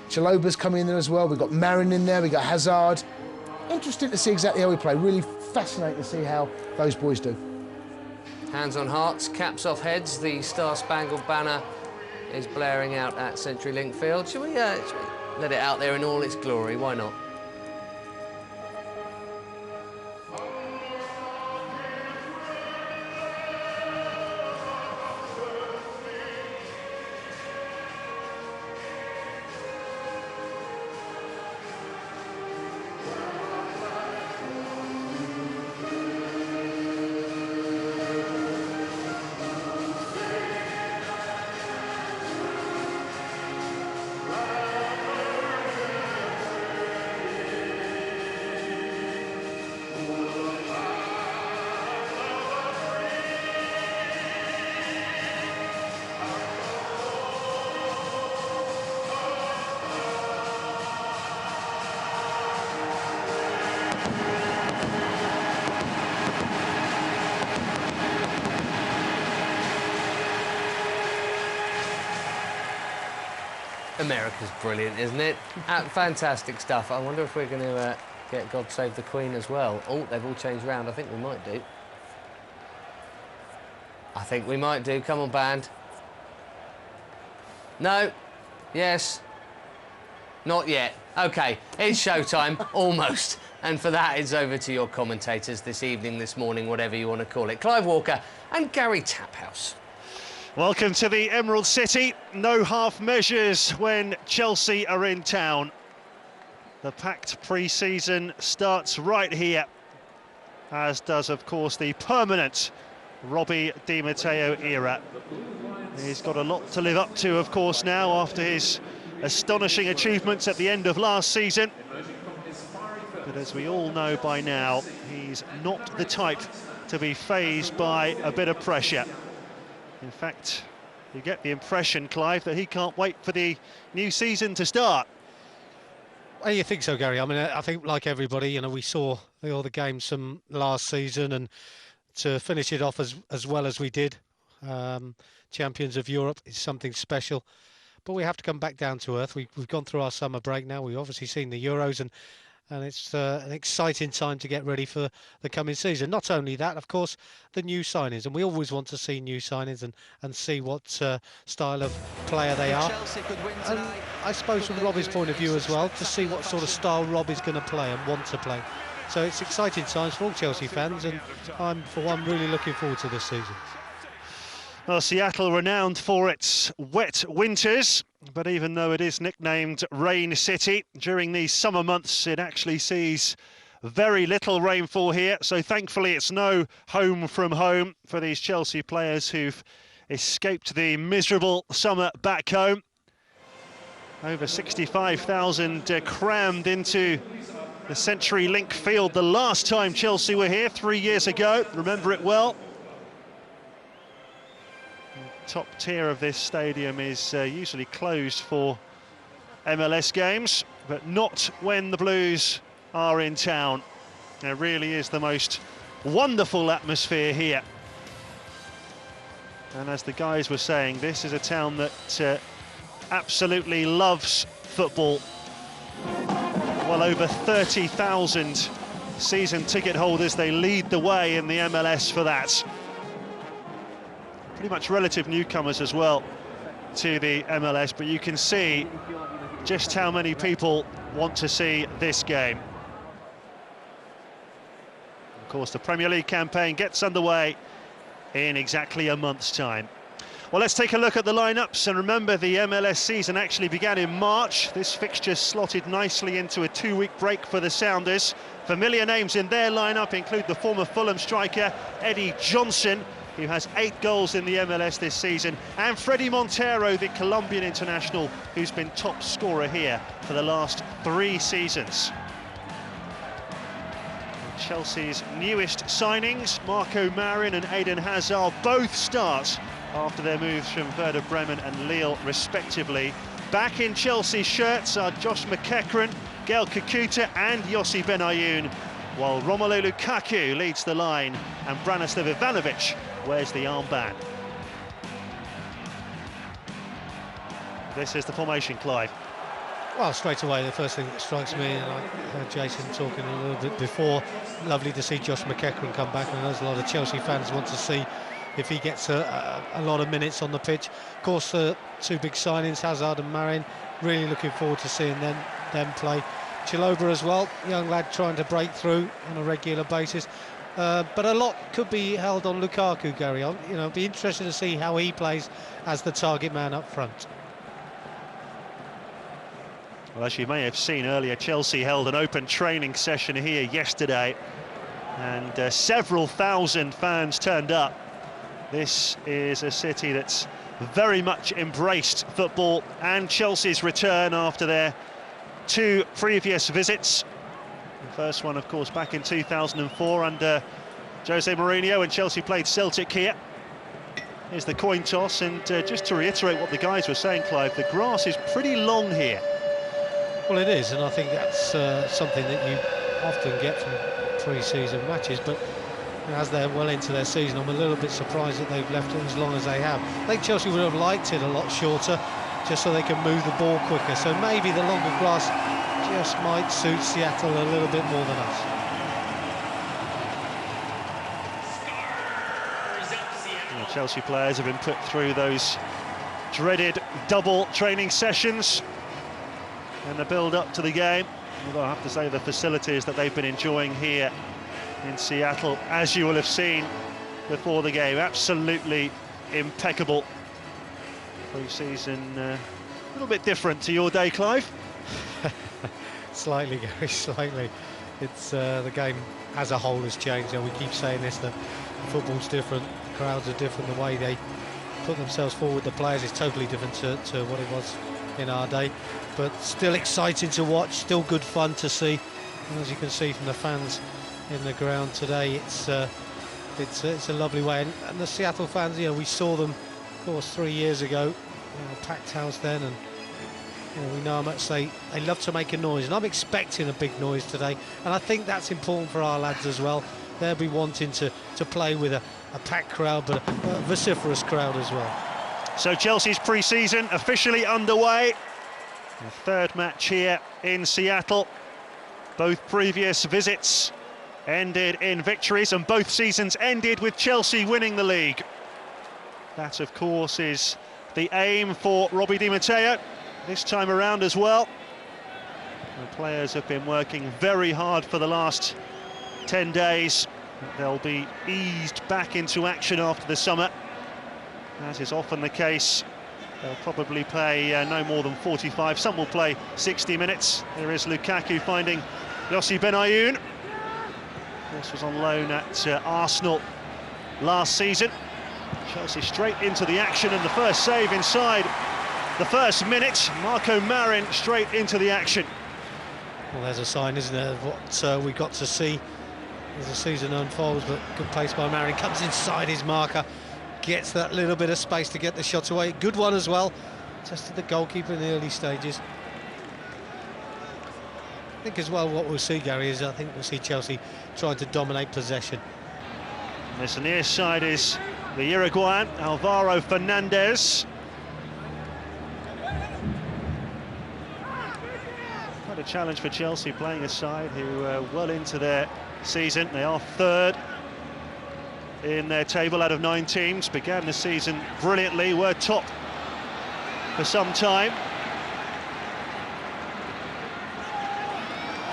Chaloba's coming in there as well. We've got Marin in there, we've got Hazard. Interesting to see exactly how we play. Really fascinating to see how those boys do. Hands on hearts, caps off heads. The Star-Spangled Banner is blaring out at CenturyLink Field. Should we let it out there in all its glory? Why not? America's brilliant, isn't it? Fantastic stuff. I wonder if we're going to get God Save the Queen as well. Oh, they've all changed round. I think we might do. I think we might do. Come on, band. No. Yes. Not yet. OK, it's showtime. Almost. And for that, it's over to your commentators this evening, this morning, whatever you want to call it. Clive Walker and Gary Taphouse. Welcome to the Emerald City. No half measures when Chelsea are in town. The packed pre-season starts right here, as does, of course, the permanent Robbie Di Matteo era. He's got a lot to live up to, of course, now after his astonishing achievements at the end of last season. But as we all know by now, he's not the type to be fazed by a bit of pressure. In fact, you get the impression, Clive, that he can't wait for the new season to start. Well, you think so, Gary? I mean, I think like everybody, we saw all the games from last season, and to finish it off as well as we did, champions of Europe, is something special. But we have to come back down to earth. We've gone through our summer break now. We've obviously seen the Euros, and it's an exciting time to get ready for the coming season. Not only that, of course, the new signings, and we always want to see new signings and see what style of player they are. And I suppose from Robbie's point of view as well, to see what sort of style Rob is going to play and want to play. So it's exciting times for all Chelsea fans, and I'm, for one, really looking forward to this season. Well, Seattle renowned for its wet winters, but even though it is nicknamed Rain City, during these summer months it actually sees very little rainfall here, so thankfully it's no home from home for these Chelsea players who've escaped the miserable summer back home. Over 65,000 crammed into the CenturyLink Field the last time Chelsea were here 3 years ago, remember it well. Top tier of this stadium is usually closed for MLS games, but not when the Blues are in town. There really is the most wonderful atmosphere here. And as the guys were saying, this is a town that absolutely loves football. Well over 30,000 season ticket holders, they lead the way in the MLS for that. Pretty much relative newcomers as well to the MLS, but you can see just how many people want to see this game. Of course, the Premier League campaign gets underway in exactly a month's time. Well, let's take a look at the lineups, and remember the MLS season actually began in March. This fixture slotted nicely into a 2-week break for the Sounders. Familiar names in their lineup include the former Fulham striker Eddie Johnson, who has 8 goals in the MLS this season, and Fredy Montero, the Colombian international, who's been top scorer here for the last 3 seasons. And Chelsea's newest signings, Marco Marin and Eden Hazard, both start after their moves from Werder Bremen and Lille, respectively. Back in Chelsea shirts are Josh McEachran, Gael Kakuta and Yossi Benayoun. while Romelu Lukaku leads the line and Branislav Ivanovic wears the armband. This is the formation, Clive. Well, straight away, the first thing that strikes me, and I heard Jason talking a little bit before, lovely to see Josh McEachran come back, and there's a lot of Chelsea fans want to see if he gets a lot of minutes on the pitch. Of course, two big signings, Hazard and Marin, really looking forward to seeing them play. Chalobah as well, young lad trying to break through on a regular basis. But a lot could be held on Lukaku, Gary. You know, it'd be interesting to see how he plays as the target man up front. Well, as you may have seen earlier, Chelsea held an open training session here yesterday, and several thousand fans turned up. This is a city that's very much embraced football and Chelsea's return after their two previous visits. The first one, of course, back in 2004 under Jose Mourinho when Chelsea played Celtic here. Here's the coin toss, and just to reiterate what the guys were saying, Clive, the grass is pretty long here. Well, it is, and I think that's something that you often get from pre-season matches, but as they're well into their season, I'm a little bit surprised that they've left it as long as they have. I think Chelsea would have liked it a lot shorter, just so they can move the ball quicker, so maybe the longer grass just might suit Seattle a little bit more than us. Well, Chelsea players have been put through those dreaded double training sessions and the build-up to the game. Although I have to say the facilities that they've been enjoying here in Seattle, as you will have seen before the game, absolutely impeccable. Pre-season a little bit different to your day, Clive. Slightly, Gary, slightly. It's the game as a whole has changed, and we keep saying this, that the football's different, the crowds are different, the way they put themselves forward, the players is totally different to what it was in our day, but still exciting to watch, still good fun to see. And as you can see from the fans in the ground today, it's a lovely way. And the Seattle fans, you know, we saw them, of course, 3 years ago, packed house then, and you know, we know how much they love to make a noise, and I'm expecting a big noise today, and I think that's important for our lads as well. They'll be wanting to play with a packed crowd, but a vociferous crowd as well. So Chelsea's pre-season officially underway. The third match here in Seattle. Both previous visits ended in victories, and both seasons ended with Chelsea winning the league. That, of course, is the aim for Robbie Di Matteo this time around as well. The players have been working very hard for the last 10 days. They'll be eased back into action after the summer. As is often the case, they'll probably play no more than 45. Some will play 60 minutes. There is Lukaku finding Yossi Benayoun. Of course, was on loan at Arsenal last season. Chelsea straight into the action, and the first save inside the first minute. Marco Marin straight into the action. Well, there's a sign, isn't there, of what we got to see as the season unfolds, but good pace by Marin, comes inside his marker, gets that little bit of space to get the shot away. Good one as well, tested the goalkeeper in the early stages. I think as well what we'll see, Gary, is I think we'll see Chelsea trying to dominate possession. This near side is the Uruguayan, Alvaro Fernandez. Quite a challenge for Chelsea, playing a side who are well into their season. They are third in their table out of 9 teams. Began the season brilliantly, were top for some time.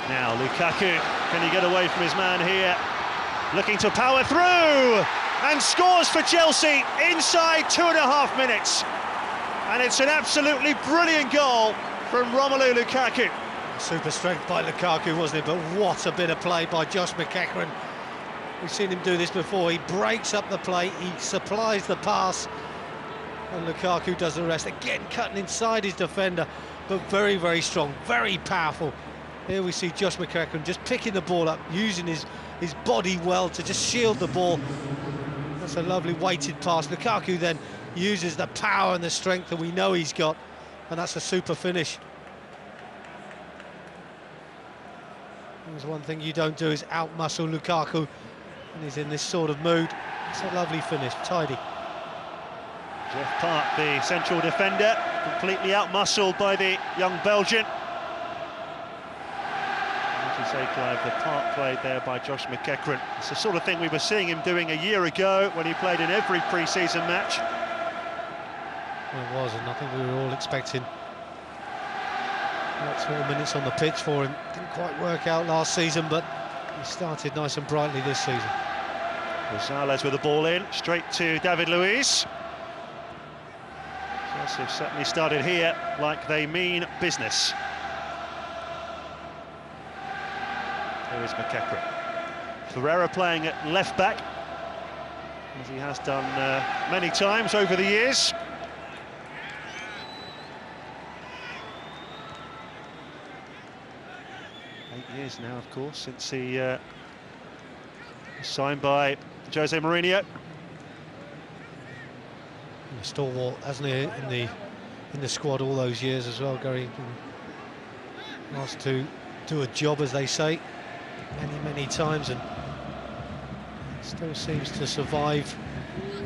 Now Lukaku, can he get away from his man here? Looking to power through, and scores for Chelsea inside 2.5 minutes. And it's an absolutely brilliant goal from Romelu Lukaku. Super strength by Lukaku, wasn't it? But what a bit of play by Josh McEachran. We've seen him do this before. He breaks up the play, he supplies the pass, and Lukaku does the rest. Again, cutting inside his defender, but very, very strong, very powerful. Here we see Josh McEachran just picking the ball up, using his body well to just shield the ball. That's a lovely weighted pass. Lukaku then uses the power and the strength that we know he's got, and that's a super finish. There's one thing you don't do is out-muscle Lukaku when he's in this sort of mood. It's a lovely finish, tidy. Jeff Park, the central defender, completely out-muscled by the young Belgian. As you say, Clive, the part played there by Josh McEachran. It's the sort of thing we were seeing him doing a year ago when he played in every pre-season match. Well, it was, and I think we were all expecting lots more minutes on the pitch for him. Didn't quite work out last season, but he started nice and brightly this season. Rosales with the ball in, straight to David Luiz. Chelsea have certainly started here like they mean business. Here is McEachran. Ferreira playing at left-back, as he has done many times over the years. Years now, of course, since he was signed by Jose Mourinho. A stalwart, hasn't he, in the squad all those years as well, Gary. Asked to do a job, as they say, many times, and still seems to survive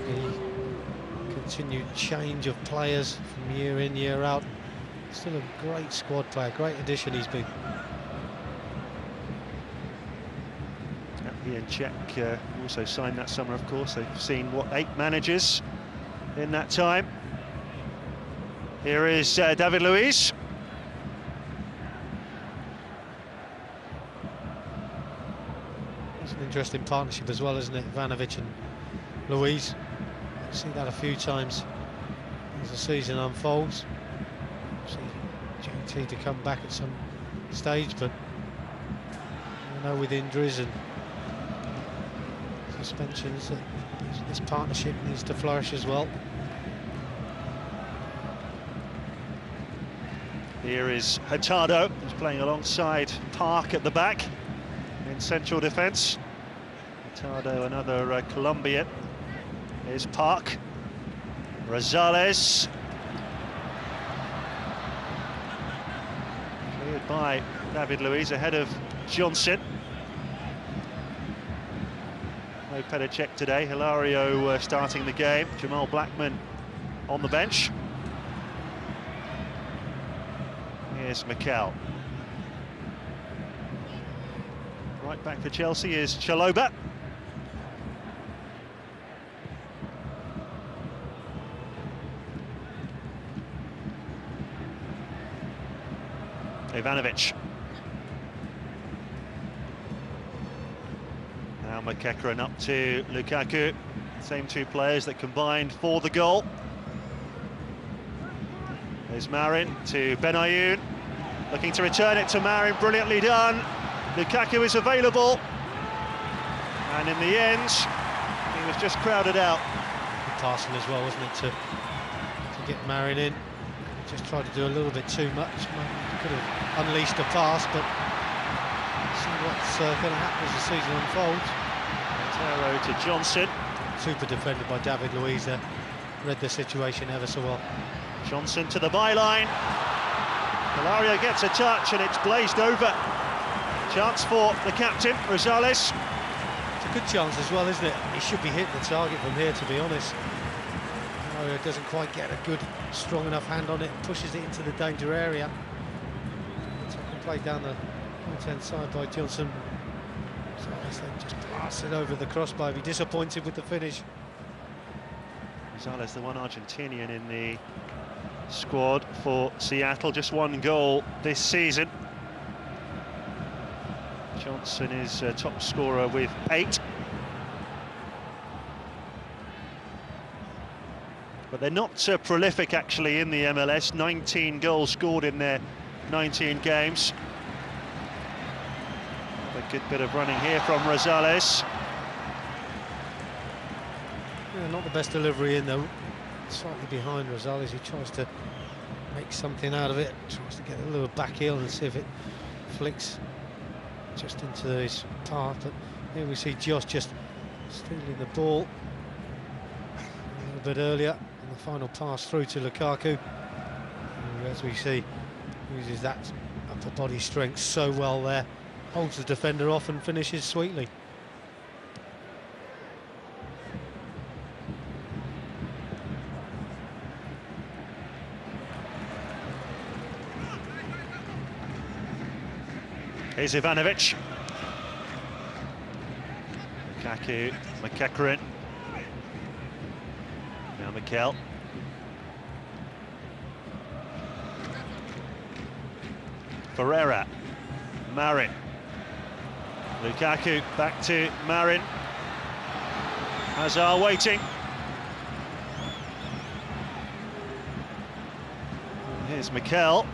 the continued change of players from year in, year out. Still a great squad player, great addition he's been. Ian Czech also signed that summer, of course. They've seen, what, 8 managers in that time. Here is David Luiz. It's an interesting partnership as well, isn't it? Ivanovic and Luiz. I've seen that a few times as the season unfolds. See GT to come back at some stage, but I know with injuries and suspensions that this partnership needs to flourish as well. Here is Hurtado, who's playing alongside Park at the back in central defence. Hurtado, another Colombian. Here's Park. Rosales. Cleared by David Luiz ahead of Johnson. No Petr Cech today. Hilario starting the game. Jamal Blackman on the bench. Here's Mikel. Right back for Chelsea is Chalobah. Ivanovic. Now McEachran up to Lukaku. Same 2 players that combined for the goal. There's Marin to Benayoun. Looking to return it to Marin, brilliantly done. Lukaku is available. And in the end, he was just crowded out. Good passing as well, wasn't it, to get Marin in. Just tried to do a little bit too much. Could have unleashed a pass, but see what's going to happen as the season unfolds. Montero to Johnson. Super defended by David Luiz there. Read the situation ever so well. Johnson to the byline. Hilario gets a touch and it's glazed over. Chance for the captain, Rosales. It's a good chance as well, isn't it? He should be hitting the target from here, to be honest. Hilario doesn't quite get a good, strong enough hand on it, pushes it into the danger area. Second play down the right-hand side by Johnson. Rosales then just blasts it over the crossbar. Be disappointed with the finish. Rosales, the one Argentinian in the squad for Seattle, just 1 goal this season. Johnson is top scorer with 8. But they're not prolific actually in the MLS. 19 goals scored in their 19 games. A good bit of running here from Rosales. Yeah, not the best delivery in though. Slightly behind Rosales. He tries to make something out of it. Tries to get a little back heel and see if it flicks just into his path. But here we see Josh just stealing the ball a little bit earlier. And the final pass through to Lukaku, who, as we see, uses that upper body strength so well there. holds the defender off and finishes sweetly. Here's Ivanovic. Lukaku, McEachran. Now Mikel. Ferreira. Marin. Lukaku back to Marin. Hazard waiting. Here's Mikel.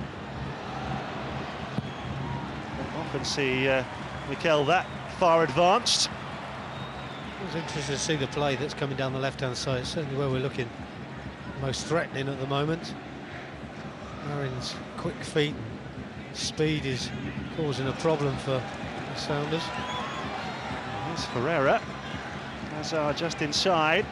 Often see Mikel that far advanced. It was interesting to see the play that's coming down the left-hand side. It's certainly where we're looking most threatening at the moment. Marin's quick feet and speed is causing a problem for the Sounders. Here's Ferreira. Hazard just inside.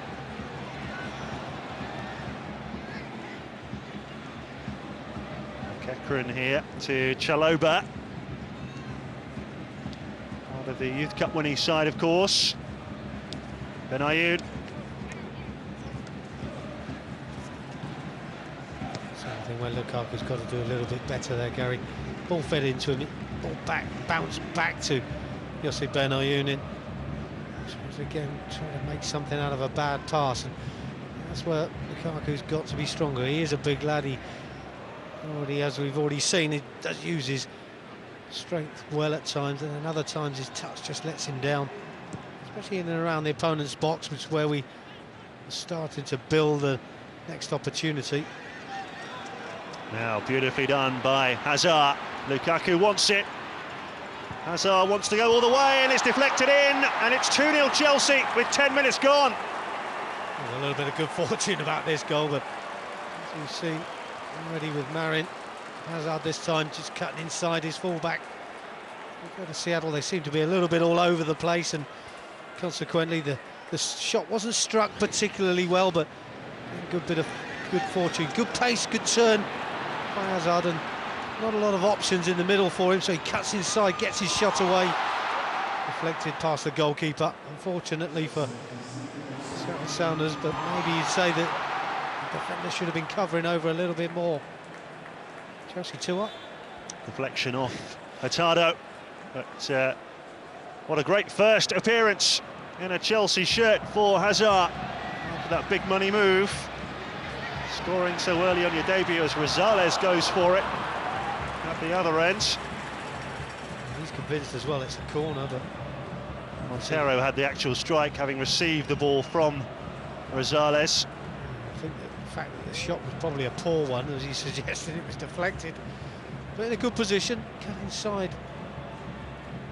McEachran here to Chalobah. Part of the Youth Cup winning side, of course. Benayoun. Something where Lukaku's got to do a little bit better there, Gary. Ball fed into him, ball bounced back to Josip Benayoun. Again, trying to make something out of a bad pass, and that's where Lukaku's got to be stronger. He is a big lad. He already, as we've already seen, he does use his strength well at times, and then other times his touch just lets him down, especially in and around the opponent's box, which is where we started to build the next opportunity. Now beautifully done by Hazard. Lukaku wants it. Hazard wants to go all the way, and it's deflected in, and it's 2-0 Chelsea with 10 minutes gone. There's a little bit of good fortune about this goal, but as you see already with Marin, Hazard this time just cutting inside his fullback. We go to Seattle, they seem to be a little bit all over the place, and consequently the shot wasn't struck particularly well, but a good bit of good fortune, good pace, good turn by Hazard, and not a lot of options in the middle for him, so he cuts inside, gets his shot away. Deflected past the goalkeeper, unfortunately for Seattle Sounders, but maybe you'd say that the defender should have been covering over a little bit more. Chelsea 2-up. Deflection off Hurtado, but what a great first appearance in a Chelsea shirt for Hazard after that big money move. Scoring so early on your debut as Rosales goes for it at the other end. He's convinced as well it's a corner, but Montero had the actual strike, having received the ball from Rosales. I think the fact that the shot was probably a poor one, as he suggested, it was deflected. But in a good position, cut inside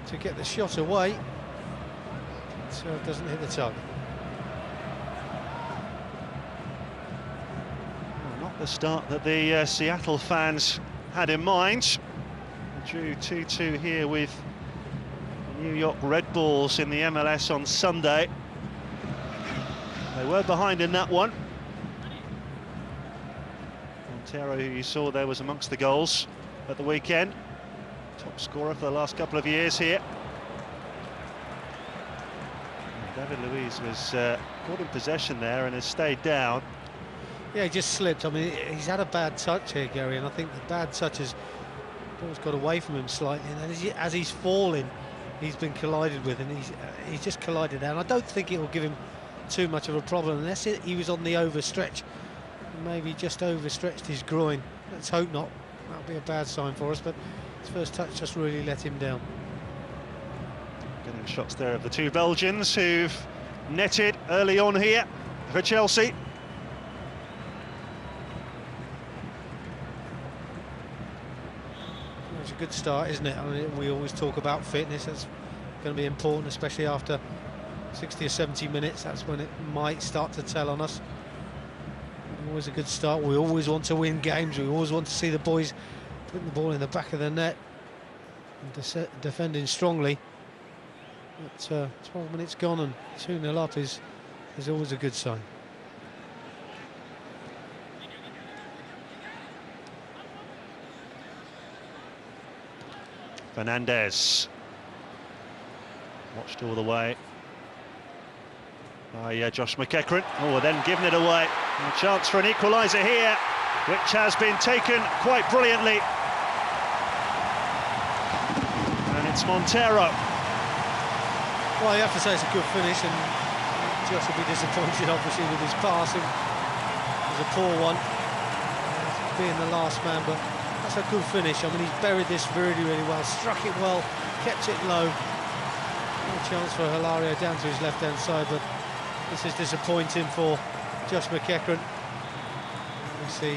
to get the shot away, so it doesn't hit the target. Well, not the start that the Seattle fans had in mind. We drew 2-2 here with New York Red Bulls in the MLS on Sunday. They were behind in that one. Montero, who you saw there, was amongst the goals at the weekend. Top scorer for the last couple of years here. David Luiz was caught in possession there and has stayed down. Yeah, he just slipped. I mean, he's had a bad touch here, Gary, and I think the bad touch has ball's got away from him slightly, and as he's falling, he's been collided with, and he's just collided down. I don't think it will give him too much of a problem unless he was on the overstretch. Maybe just overstretched his groin. Let's hope not. That'll be a bad sign for us, but his first touch just really let him down. Getting shots there of the two Belgians who've netted early on here for Chelsea. It's a good start, isn't it? I mean, we always talk about fitness. That's going to be important, especially after 60 or 70 minutes. That's when it might start to tell on us. Always a good start. We always want to win games. We always want to see the boys putting the ball in the back of the net and defending strongly. But 12 minutes gone and 2-0 up is always a good sign. Fernandez. Watched all the way by Josh McEachran. Oh, then given it away. And a chance for an equaliser here, which has been taken quite brilliantly. And it's Montero. Well, you have to say it's a good finish, and Josh will be disappointed, obviously, with his passing. It was a poor one, being the last man, but that's a good finish. I mean, he's buried this really, really well, struck it well, kept it low. No chance for Hilario down to his left-hand side, but this is disappointing for Josh McEachran. We see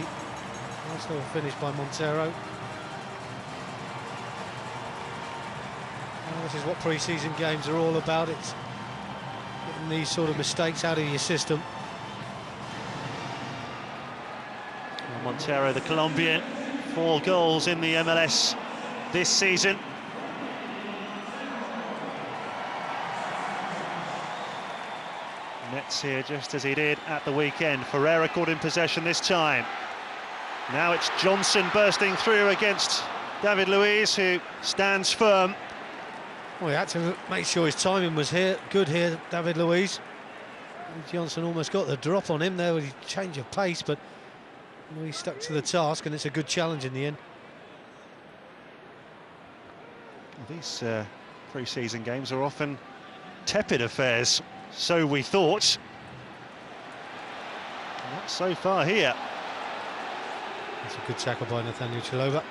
nice little finish by Montero. This is what pre-season games are all about. It's getting these sort of mistakes out of your system. Well, Montero, the Colombian, 4 goals in the MLS this season. Nets here just as he did at the weekend. Ferreira caught in possession this time. Now it's Johnson bursting through against David Luiz, who stands firm. Well, he had to make sure his timing was good here, David Luiz. Johnson almost got the drop on him there with his change of pace, but he stuck to the task, and it's a good challenge in the end. Well, these pre-season games are often tepid affairs, so we thought. Not so far here. That's a good tackle by Nathaniel Chalova.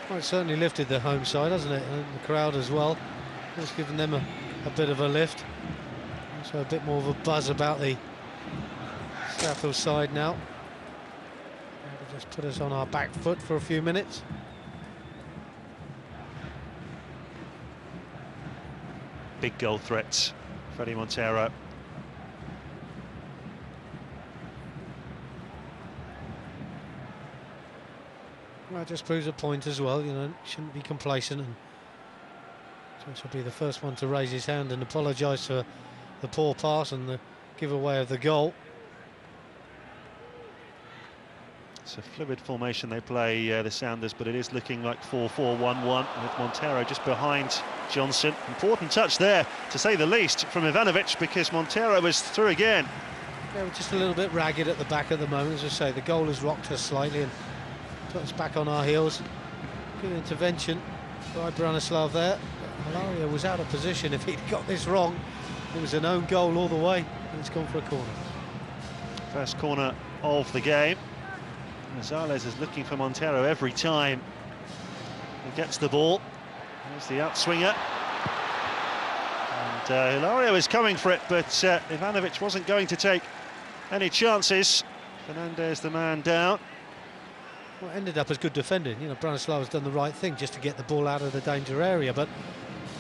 Well, it certainly lifted the home side, hasn't it? And the crowd as well. It's given them a bit of a lift. Also a bit more of a buzz about the Southhill side now. Maybe just put us on our back foot for a few minutes. Big goal threats, Freddie Montero. Well, it just proves a point as well, you know, shouldn't be complacent, and Josh will be the first one to raise his hand and apologise for the poor pass and the giveaway of the goal. It's a fluid formation they play, the Sounders, but it is looking like 4-4-1-1 with Montero just behind Johnson. Important touch there, to say the least, from Ivanovic, because Montero was through again. Yeah, we're just a little bit ragged at the back at the moment, as I say. The goal has rocked us slightly and put us back on our heels. Good intervention by Branislav there. Hilario was out of position. If he'd got this wrong, it was an own goal all the way, and it's gone for a corner. First corner of the game. Rosales is looking for Montero every time he gets the ball. There's the outswinger. And Hilario is coming for it, but Ivanovic wasn't going to take any chances. Fernandez, the man down. Well, it ended up as good defending. You know, Branislav has done the right thing just to get the ball out of the danger area, but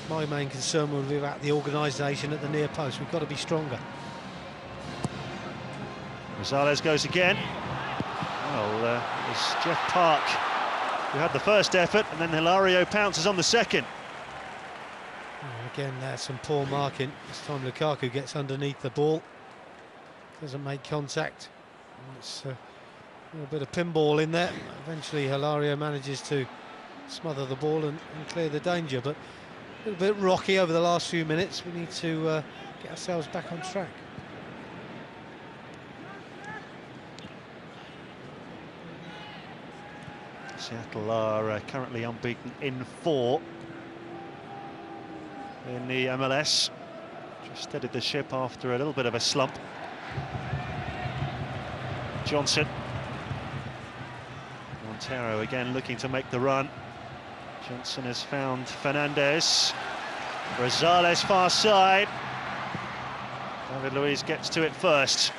my main concern will be about the organisation at the near post. We've got to be stronger. Rosales goes again. Well, it was Jeff Park who had the first effort, and then Hilario pounces on the second. Well, again, there's some poor marking. This time Lukaku gets underneath the ball, doesn't make contact. It's a bit of pinball in there. Eventually Hilario manages to smother the ball and clear the danger, but a little bit rocky over the last few minutes. We need to get ourselves back on track. Seattle are currently unbeaten in 4 in the MLS. Just steadied the ship after a little bit of a slump. Johnson. Montero again looking to make the run. Johnson has found Fernandez. Rosales far side. David Luiz gets to it first.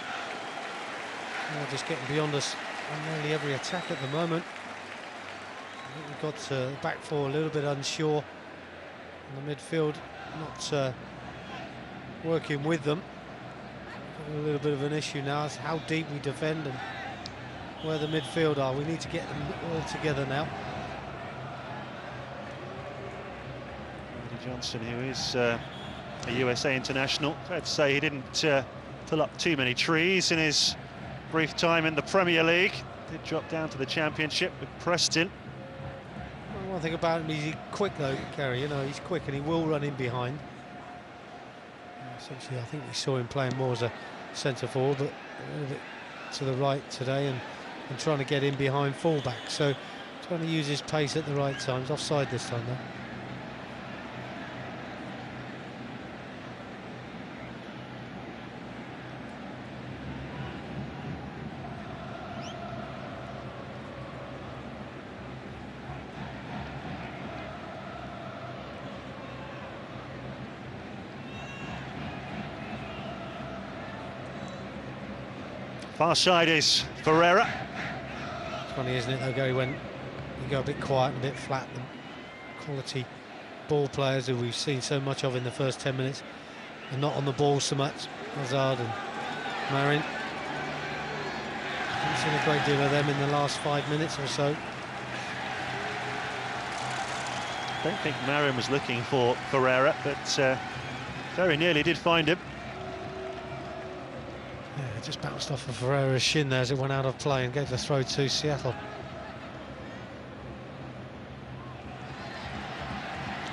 Well, just getting beyond us on nearly every attack at the moment. I think we've got the back four a little bit unsure, and the midfield not working with them. A little bit of an issue now is how deep we defend and where the midfield are. We need to get them all together now. Johnson, who is a USA international, fair to say he didn't pull up too many trees in his brief time in the Premier League. Did drop down to the Championship with Preston. Well, one thing about him, he's quick though, Gary. You know, he's quick and he will run in behind. Essentially, I think we saw him playing more as a centre forward, but a little bit to the right today, and trying to get in behind fullback. So trying to use his pace at the right times. Offside this time though. Far side is Ferreira. It's funny, isn't it, though, Gary, when you go a bit quiet and a bit flat, and quality ball players who we've seen so much of in the first 10 minutes are not on the ball so much. Hazard and Marin. Haven't seen a great deal of them in the last 5 minutes or so. I don't think Marin was looking for Ferreira, but very nearly did find him. Yeah, it just bounced off of Ferreira's shin there as it went out of play and gave the throw to Seattle.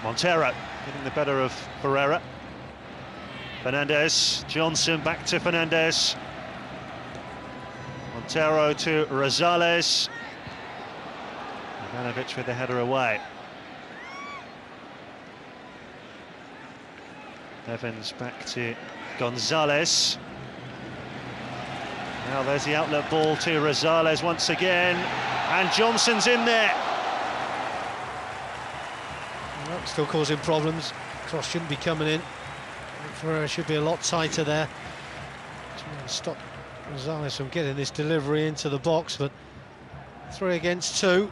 Montero getting the better of Ferreira. Fernandez, Johnson back to Fernandez. Montero to Rosales. Ivanovic with the header away. Evans back to Gonzalez. Now there's the outlet ball to Rosales once again, and Johnson's in there. Well, still causing problems. Cross shouldn't be coming in. Ferreira should be a lot tighter there. Trying to stop Rosales from getting this delivery into the box, but 3 against 2.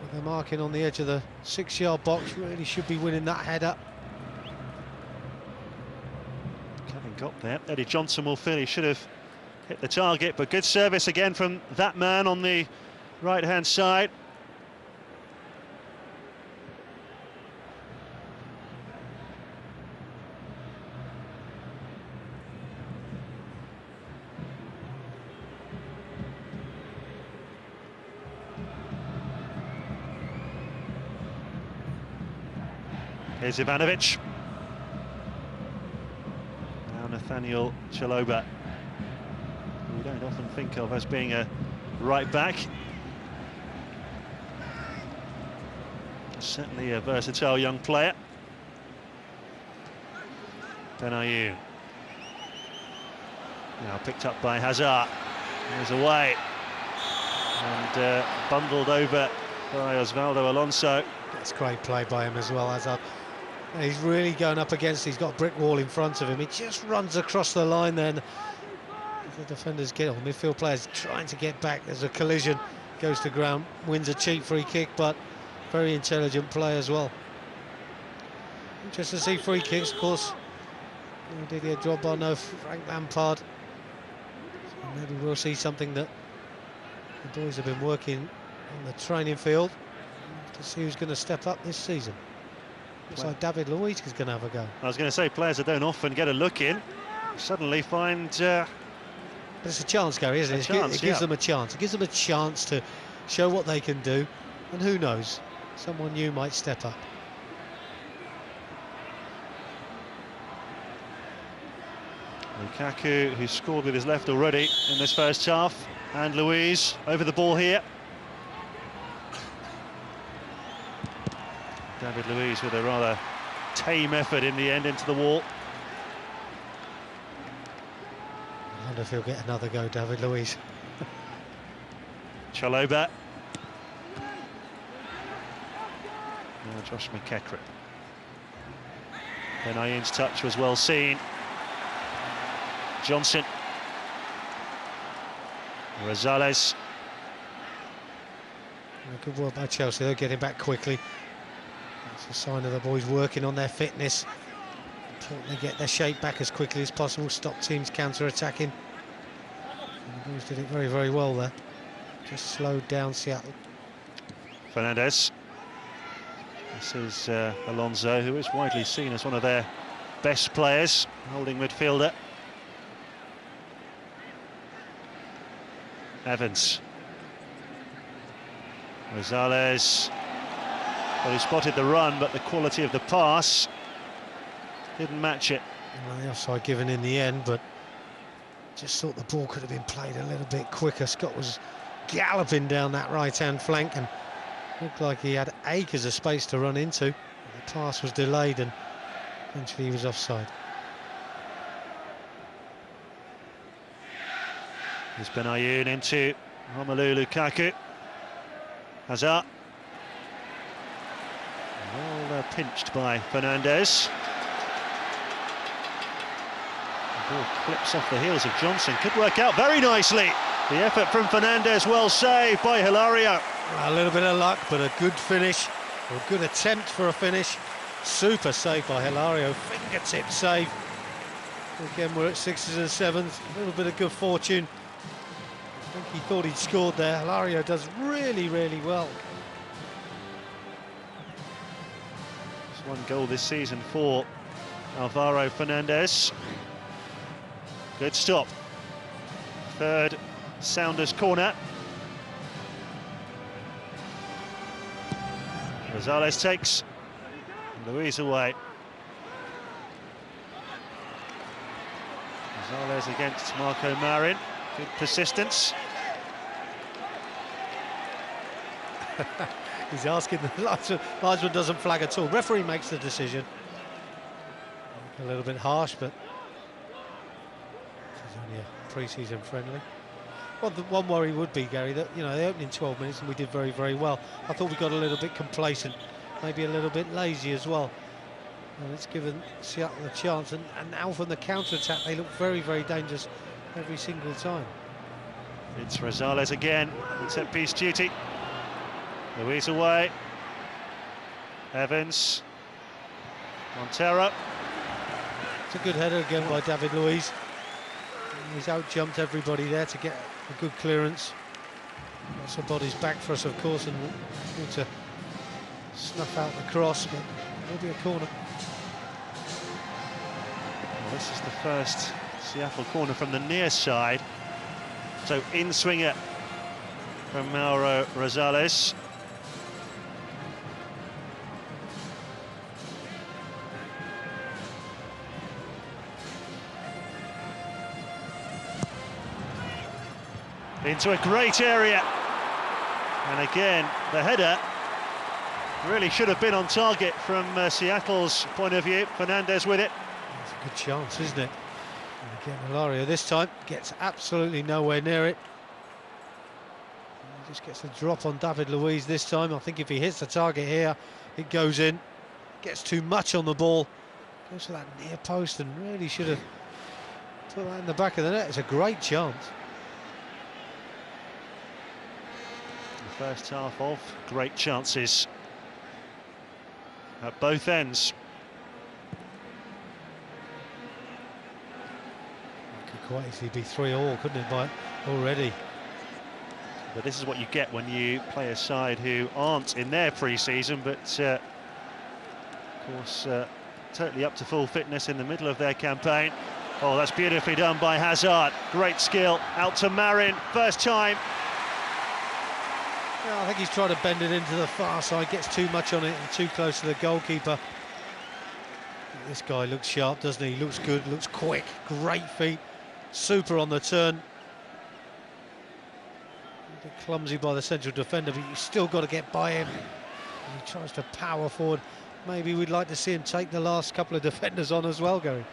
With the marking on the edge of the 6-yard box, really should be winning that header. Having got there, Eddie Johnson will feel he should have hit the target, but good service again from that man on the right-hand side. Here's Ivanovic. Now Nathaniel Chaloba, who we don't often think of as being a right back. Certainly a versatile young player. Benayoun. Now picked up by Hazard. He's away. And bundled over by Osvaldo Alonso. That's great play by him as well, Hazard. He's really going up against, he's got a brick wall in front of him. He just runs across the line then. The defenders get on, midfield players trying to get back. There's a collision, goes to ground, wins a cheap free kick, but very intelligent play as well. Interesting to see free kicks, of course. No Didier Drogba, no Frank Lampard. So maybe we'll see something that the boys have been working on the training field to see who's going to step up this season. Looks like David Luiz is going to have a go. I was going to say, players that don't often get a look in suddenly find... But it's a chance, Gary, isn't it? It gives them a chance. It gives them a chance to show what they can do, and who knows, someone new might step up. Lukaku, who scored with his left already in this first half, and Luiz over the ball here. David Luiz with a rather tame effort in the end into the wall. I wonder if he'll get another go, David Luiz. Chaloba. Now Josh McEachran. Benayoun's touch was well seen. Johnson. Rosales. Good work by Chelsea, they're getting back quickly. That's a sign of the boys working on their fitness. Important they get their shape back as quickly as possible, stop teams counter-attacking. The boys did it very, very well there. Just slowed down Seattle. Fernandez. This is Alonso, who is widely seen as one of their best players, holding midfielder. Evans. Rosales, well, he spotted the run, but the quality of the pass didn't match it. Well, the offside given in the end, but just thought the ball could have been played a little bit quicker. Scott was galloping down that right-hand flank and looked like he had acres of space to run into. The pass was delayed and eventually he was offside. Here's Benayoun into Romelu Lukaku. Hazard. Well pinched by Fernandes. The ball clips off the heels of Johnson. Could work out very nicely. The effort from Fernandes, well saved by Hilario. A little bit of luck, but a good finish, or a good attempt for a finish. Super save by Hilario, fingertip save. Again, we're at 6s and 7s. A little bit of good fortune. I think he thought he'd scored there. Hilario does really, really well. Just one goal this season for Alvaro Fernandes. Good stop. Third Sounders corner. Rosales takes Luis away. Rosales against Marco Marin. Good persistence. He's asking the linesman doesn't flag at all. Referee makes the decision. A little bit harsh, but this is only a pre-season friendly. Well, the one worry would be, Gary, that, you know, the opening 12 minutes and we did very, very well. I thought we got a little bit complacent, maybe a little bit lazy as well. And it's given Seattle a chance, and now from the counter-attack they look very, very dangerous every single time. It's Rosales again with set-piece duty. Luis away. Evans. Montero. It's a good header again by David Luiz. He's out-jumped everybody there to get a good clearance. Lots of bodies back for us, of course, and we'll need to snuff out the cross, but it'll be a corner. Well, this is the first Seattle corner from the near side. So in-swinger from Mauro Rosales. Into a great area, and again the header really should have been on target from Seattle's point of view. Fernandes with it. It's a good chance, isn't it? And again, Hilario this time gets absolutely nowhere near it. He just gets a drop on David Luiz this time. I think if he hits the target here, it goes in. Gets too much on the ball. Goes for that near post and really should have put that in the back of the net. It's a great chance. First half of great chances at both ends. It could quite easily be 3-3, couldn't it, by already? But this is what you get when you play a side who aren't in their pre-season, but of course totally up to full fitness in the middle of their campaign. Oh, that's beautifully done by Hazard. Great skill, out to Marin, first time. I think he's trying to bend it into the far side, gets too much on it and too close to the goalkeeper. This guy looks sharp, doesn't he? He looks good, looks quick, great feet, super on the turn. A bit clumsy by the central defender, but you've still got to get by him. And he tries to power forward. Maybe we'd like to see him take the last couple of defenders on as well, Gary.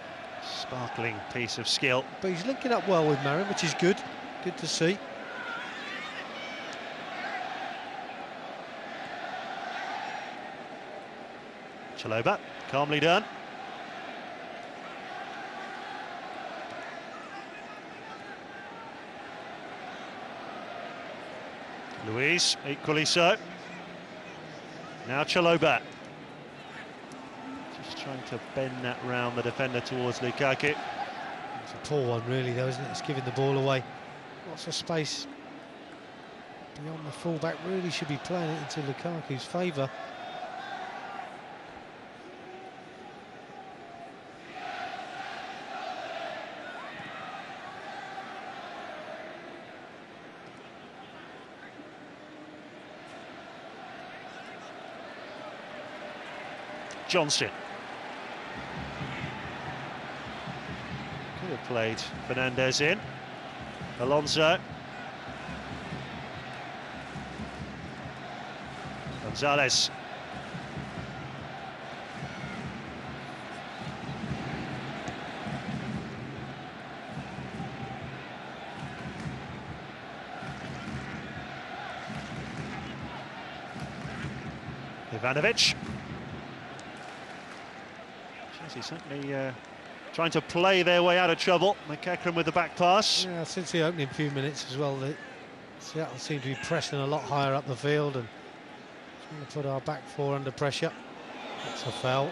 Sparkling piece of skill. But he's linking up well with Marin, which is good. Good to see. Chalobah, calmly done. Luiz, equally so. Now Chalobah. Just trying to bend that round the defender towards Lukaku. It's a poor one really though, isn't it? It's giving the ball away. Lots of space beyond the fullback, really should be playing it into Lukaku's favour. Johnson. Could have played Fernandez in. Alonso. Gonzalez. Ivanovic. Chelsea certainly trying to play their way out of trouble. McEachran with the back pass. Yeah, since the opening few minutes as well, Seattle seem to be pressing a lot higher up the field and trying to put our back four under pressure. That's a foul.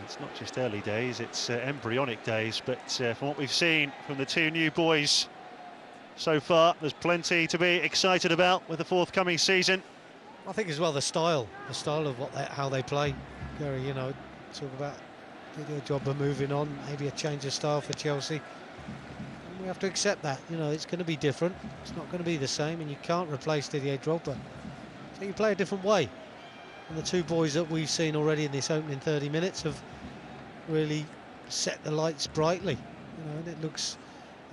It's not just early days, it's embryonic days, but from what we've seen from the two new boys so far, there's plenty to be excited about with the forthcoming season. I think as well the style of how they play. Gary, you know, talk about Didier Drogba moving on, maybe a change of style for Chelsea. And we have to accept that. You know, it's going to be different. It's not going to be the same, and you can't replace Didier Drogba. So you play a different way. And the two boys that we've seen already in this opening 30 minutes have really set the lights brightly. You know, and it looks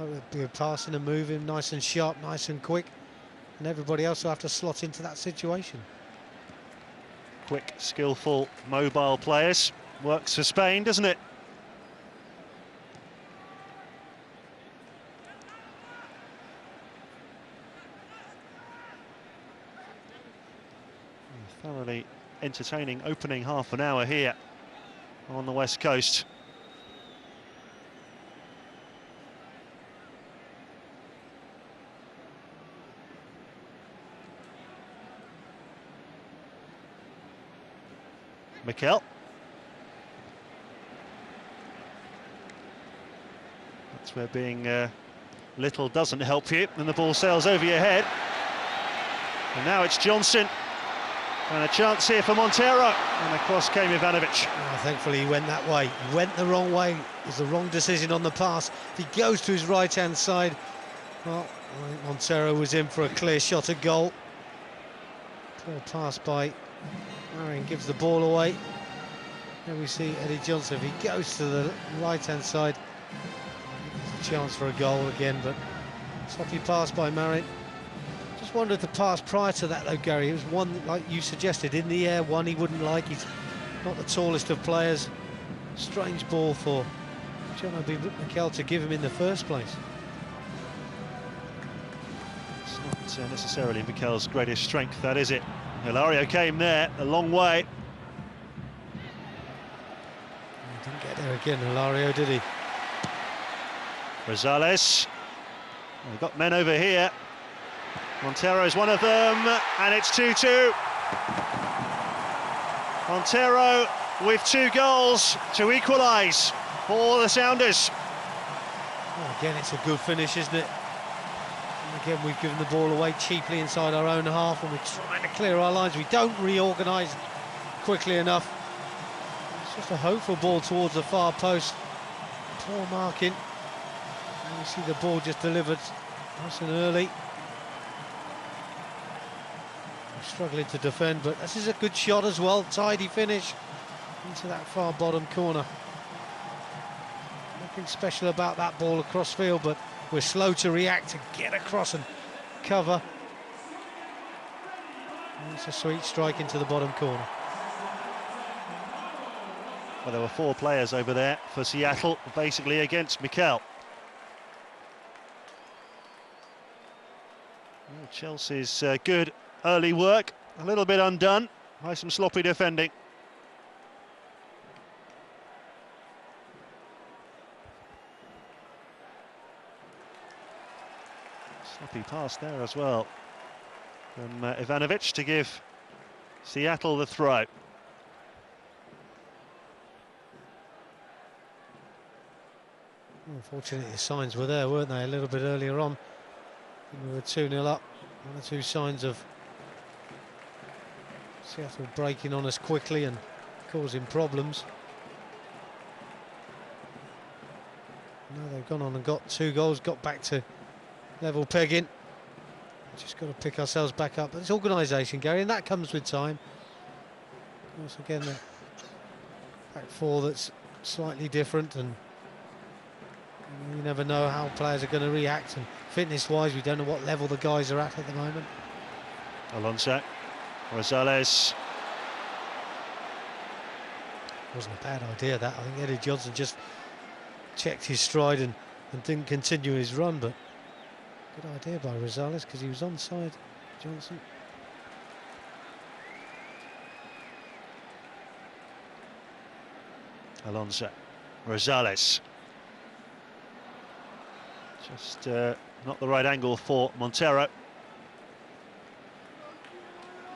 like we're passing and moving nice and sharp, nice and quick. And everybody else will have to slot into that situation. Quick, skillful, mobile players. Works for Spain, doesn't it? Thoroughly entertaining opening half an hour here on the West Coast. Mikel. That's where being little doesn't help you, and the ball sails over your head. And now it's Johnson. And a chance here for Montero. And across came Ivanovic. Oh, thankfully he went that way. He went the wrong way. It was the wrong decision on the pass. If he goes to his right-hand side, well, I think Montero was in for a clear shot at goal. Clear pass by Aaron, gives the ball away. Then we see Eddie Johnson. If he goes to the right-hand side, there's a chance for a goal again, but sloppy pass by Marin. Just wondered the pass prior to that, though, Gary. It was one, like you suggested, in the air, one he wouldn't like. He's not the tallest of players. Strange ball for John Obi Mikel to give him in the first place. It's not necessarily Mikel's greatest strength, that is it? Hilario came there a long way. He didn't get there again, Hilario, did he? Rosales. We've got men over here. Montero's one of them, and it's 2-2. Montero with 2 goals to equalise for the Sounders. Well, again, it's a good finish, isn't it? And again, we've given the ball away cheaply inside our own half, and we're trying to clear our lines. We don't reorganise quickly enough. It's just a hopeful ball towards the far post. Poor marking. And you see the ball just delivered nice and early. Struggling to defend, but this is a good shot as well. Tidy finish into that far bottom corner. Nothing special about that ball across field, but we're slow to react, to get across and cover. And it's a sweet strike into the bottom corner. Well, there were 4 players over there for Seattle, basically against Mikel. Well, Chelsea's good early work, a little bit undone by some sloppy defending. Sloppy pass there as well from Ivanovic to give Seattle the throw. Unfortunately, the signs were there, weren't they, a little bit earlier on. We were 2-0 up. One or two signs of Seattle breaking on us quickly and causing problems. Now they've gone on and got 2 goals, got back to level pegging. just got to pick ourselves back up. But it's organisation, Gary, and that comes with time. Once again, the back four that's slightly different, and you never know how players are going to react. And fitness-wise, we don't know what level the guys are at the moment. Alonso, Rosales. Wasn't a bad idea, that. I think Eddie Johnson just checked his stride and didn't continue his run, but good idea by Rosales because he was onside Johnson. Alonso, Rosales. Just not the right angle for Montero.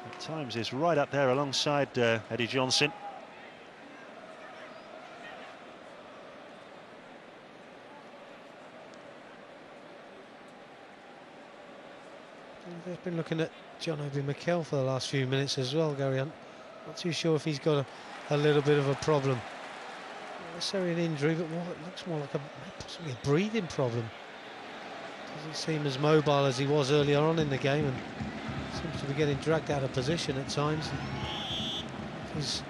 At times he's right up there alongside Eddie Johnson. They've been looking at John Obi Mikel for the last few minutes as well, Gary. I'm not too sure if he's got a little bit of a problem. Not necessarily an injury, but more, it looks more like possibly a breathing problem. Doesn't seem as mobile as he was earlier on in the game, and seems to be getting dragged out of position at times. His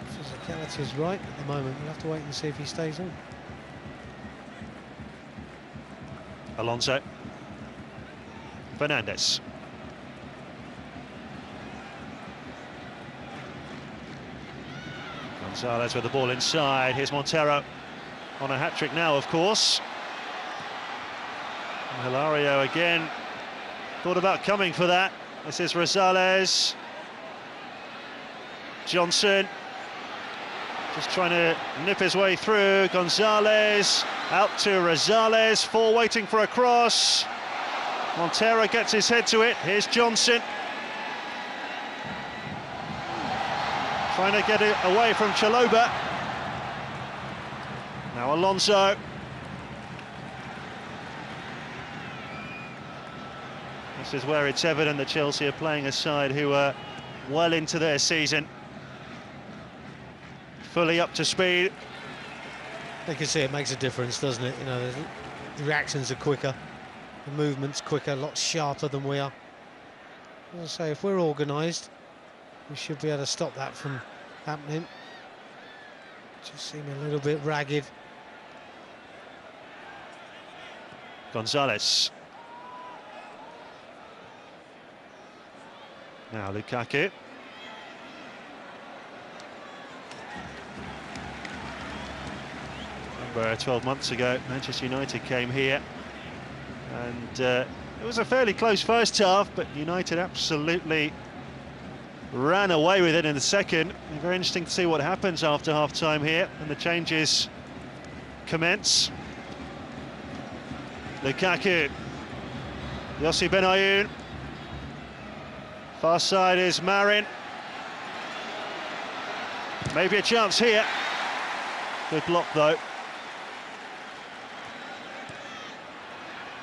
physicality is right at the moment. We'll have to wait and see if he stays on. Alonso. Fernandes. Gonzalez with the ball inside. Here's Montero on a hat-trick now, of course. And Hilario again thought about coming for that. This is Rosales. Johnson just trying to nip his way through. Gonzalez out to Rosales. Four waiting for a cross. Montero gets his head to it. Here's Johnson. Trying to get it away from Chalobah. Now Alonso. This is where it's evident that Chelsea are playing a side who are well into their season. Fully up to speed. You can see it makes a difference, doesn't it? You know, the reactions are quicker. The movement's quicker, a lot sharper than we are. As I say, if we're organised, we should be able to stop that from happening. Just seem a little bit ragged. Gonzalez. Now Lukaku. Remember 12 months ago, Manchester United came here. And it was a fairly close first half, but United absolutely ran away with it in the second. Very interesting to see what happens after half-time here, and the changes commence. Lukaku. Yossi Benayoun. Far side is Marin. Maybe a chance here. Good block, though.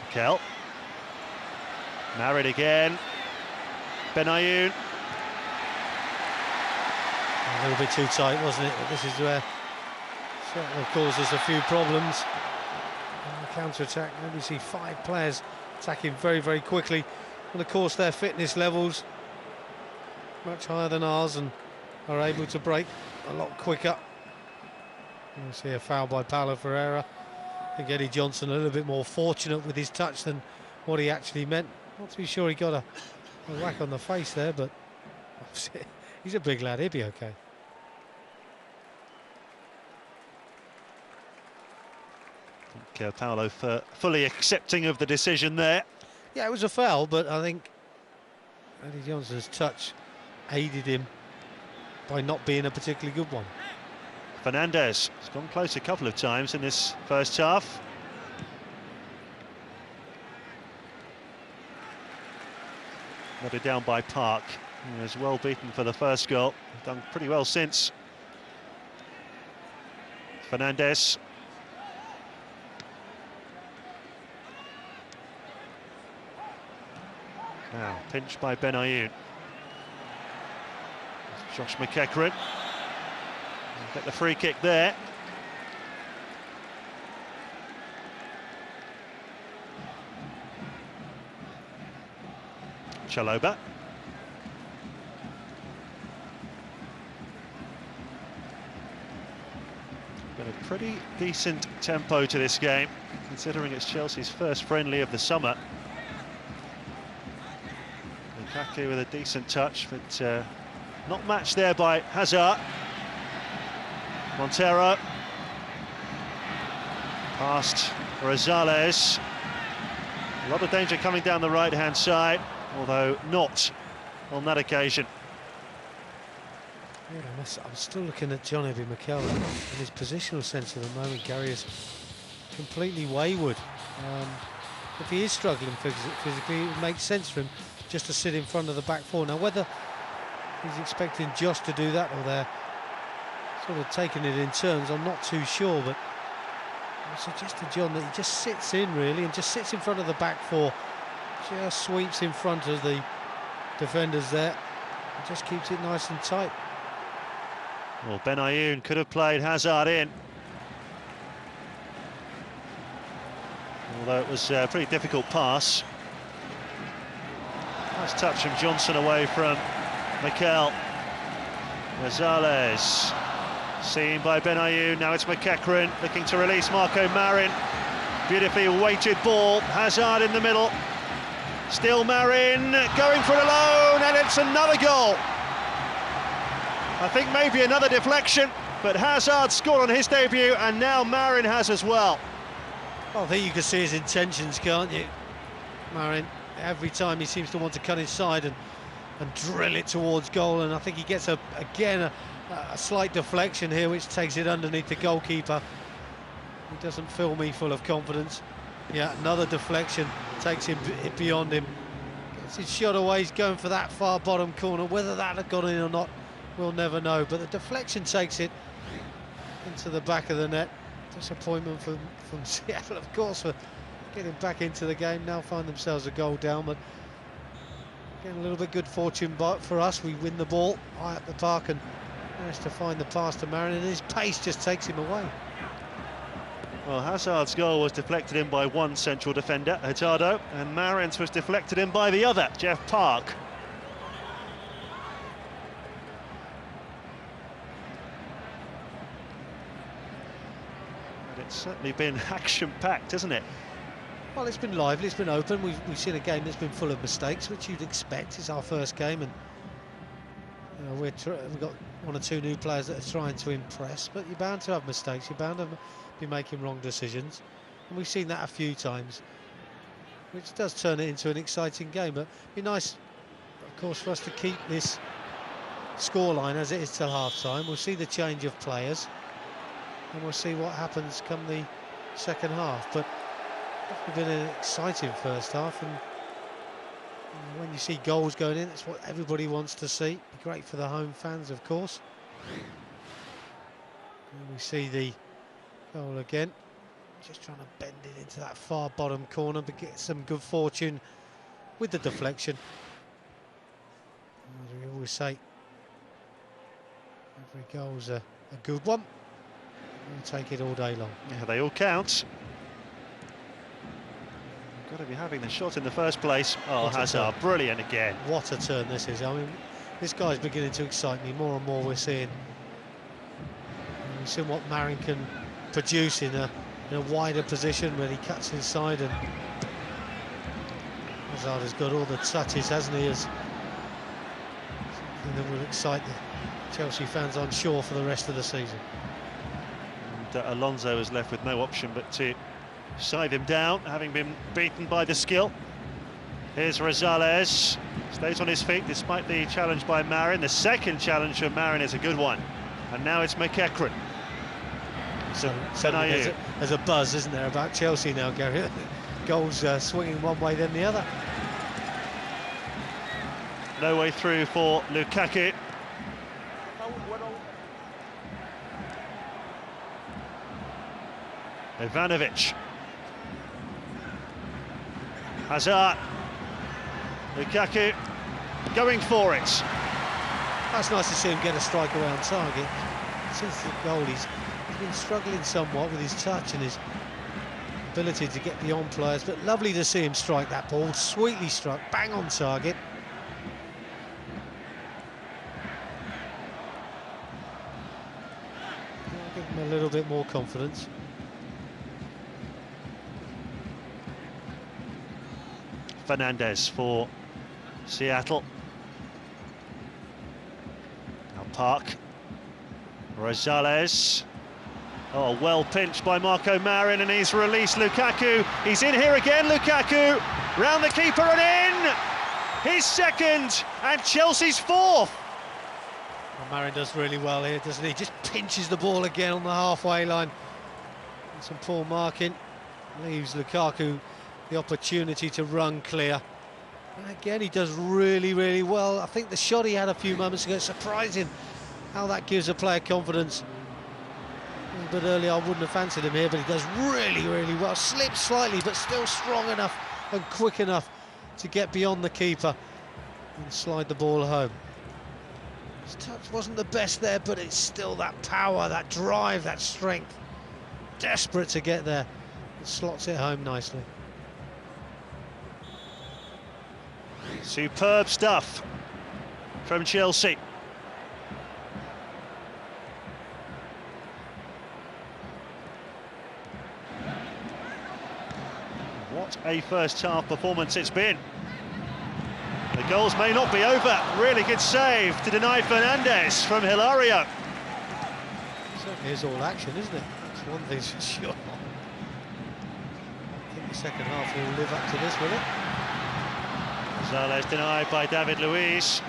Kel. Married again. Benayoun. A little bit too tight, wasn't it? But this is where certainly caused us a few problems. On the counter-attack, we see 5 players attacking very, very quickly. And of course their fitness levels much higher than ours and are able to break a lot quicker. You see a foul by Paulo Ferreira. I think Eddie Johnson a little bit more fortunate with his touch than what he actually meant. Not too sure he got a whack on the face there, but he's a big lad, he'll be okay. I think Paulo fully accepting of the decision there. Yeah, it was a foul, but I think Eddie Johnson's touch aided him by not being a particularly good one. Fernandes has gone close a couple of times in this first half. Nodded down by Park. He was well beaten for the first goal. Done pretty well since. Fernandes. Now pinched by Benayoun. Josh McEachran. Get the free kick there. Chalobah. Got a pretty decent tempo to this game, considering it's Chelsea's first friendly of the summer. Lukaku with a decent touch, but not matched there by Hazard. Montero. Past Rosales. A lot of danger coming down the right-hand side, although not on that occasion. Yeah, I'm still looking at John Obi Mikel and his positional sense at the moment. Gary is completely wayward. If he is struggling physically, it makes sense for him just to sit in front of the back four. Now, whether he's expecting Josh to do that or they're sort of taking it in turns, I'm not too sure, but I suggest to John that he just sits in, really, and just sits in front of the back four, just sweeps in front of the defenders there, and just keeps it nice and tight. Well, Benayoun could have played Hazard in, although it was a pretty difficult pass. Nice touch from Johnson away from Mikel. Rosales seen by Benayoun. Now it's McEachran looking to release Marco Marin. Beautifully weighted ball. Hazard in the middle. Still Marin going for it alone, and it's another goal. I think maybe another deflection, but Hazard scored on his debut, and now Marin has as well. Well, I think you can see his intentions, can't you? Marin, every time he seems to want to cut inside and drill it towards goal, and I think he gets again a slight deflection here, which takes it underneath the goalkeeper. He doesn't fill me full of confidence. Yeah, another deflection takes him beyond him. Gets his shot away. He's going for that far bottom corner. Whether that had gone in or not, we'll never know. But the deflection takes it into the back of the net. Disappointment from Seattle, of course, for getting back into the game. Now find themselves a goal down, but again, a little bit good fortune for us. We win the ball high up the park and manage to find the pass to Marin, and his pace just takes him away. Well, Hazard's goal was deflected in by one central defender, Hurtado, and Marin's was deflected in by the other, Jeff Park. But it's certainly been action-packed, hasn't it? Well, it's been lively, it's been open. We've seen a game that's been full of mistakes, which you'd expect. It's our first game, and you know, we've got one or two new players that are trying to impress, but you're bound to have mistakes. You're bound to be making wrong decisions, and we've seen that a few times, which does turn it into an exciting game. But it'd be nice, of course, for us to keep this scoreline as it is till half-time. We'll see the change of players, and we'll see what happens come the second half. But it's been an exciting first half, and when you see goals going in, it's what everybody wants to see. Be great for the home fans, of course. And we see the goal again, just trying to bend it into that far bottom corner, but get some good fortune with the deflection. As we always say, every goal's a good one. We'll take it all day long. Yeah, they all count. Got to be having the shot in the first place. Oh, Hazard, brilliant again. What a turn this is. I mean, this guy's beginning to excite me more and more. We're seeing what Marin can produce in a wider position when he cuts inside, and Hazard has got all the touches, hasn't he? As something that will excite the Chelsea fans, I'm sure, for the rest of the season. And Alonso is left with no option but to side him down, having been beaten by the skill. Here's Rosales, stays on his feet despite the challenge by Marin. The second challenge from Marin is a good one, and now it's McEachran. So there's a buzz, isn't there, about Chelsea now, Gary? Goals swinging one way then the other. No way through for Lukaku. Ivanovic. Hazard. Lukaku going for it. That's nice to see him get a strike around target. Since the goal, he's been struggling somewhat with his touch and his ability to get beyond players, but lovely to see him strike that ball, sweetly struck, bang on target. little bit more confidence. Fernandez for Seattle. Now Park. Rosales. Oh, well pinched by Marco Marin, and he's released Lukaku. He's in here again, Lukaku. Round the keeper and in! His second, and Chelsea's fourth. Well, Marin does really well here, doesn't he? Just pinches the ball again on the halfway line. And some poor marking. Leaves Lukaku the opportunity to run clear. And again, he does really, really well. I think the shot he had a few moments ago, surprising how that gives a player confidence. A little bit earlier, I wouldn't have fancied him here, but he does really, really well. Slips slightly, but still strong enough and quick enough to get beyond the keeper and slide the ball home. His touch wasn't the best there, but it's still that power, that drive, that strength. Desperate to get there. It slots it home nicely. Superb stuff from Chelsea. What a first half performance it's been. The goals may not be over. Really good save to deny Fernandez from Hilario. Certainly is all action, isn't it? That's one thing's for sure. I think the second half will live up to this, will it? Gonzalez denied by David Luiz.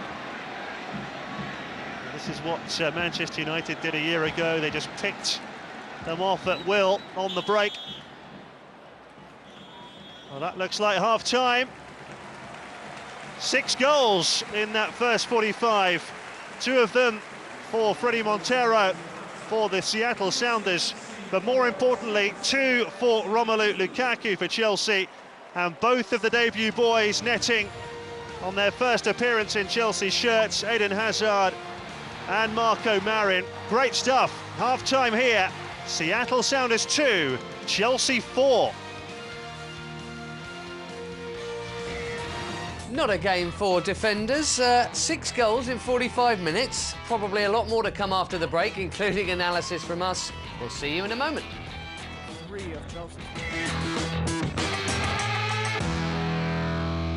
This is what Manchester United did a year ago. They just picked them off at will on the break. Well, that looks like half-time. 6 goals in that first 45. 2 of them for Freddie Montero for the Seattle Sounders. But more importantly, 2 for Romelu Lukaku for Chelsea. And both of the debut boys netting on their first appearance in Chelsea shirts, Eden Hazard and Marco Marin. Great stuff. Half-time here. Seattle Sounders 2, Chelsea 4. Not a game for defenders. 6 goals in 45 minutes. Probably a lot more to come after the break, including analysis from us. We'll see you in a moment. 3 of Chelsea.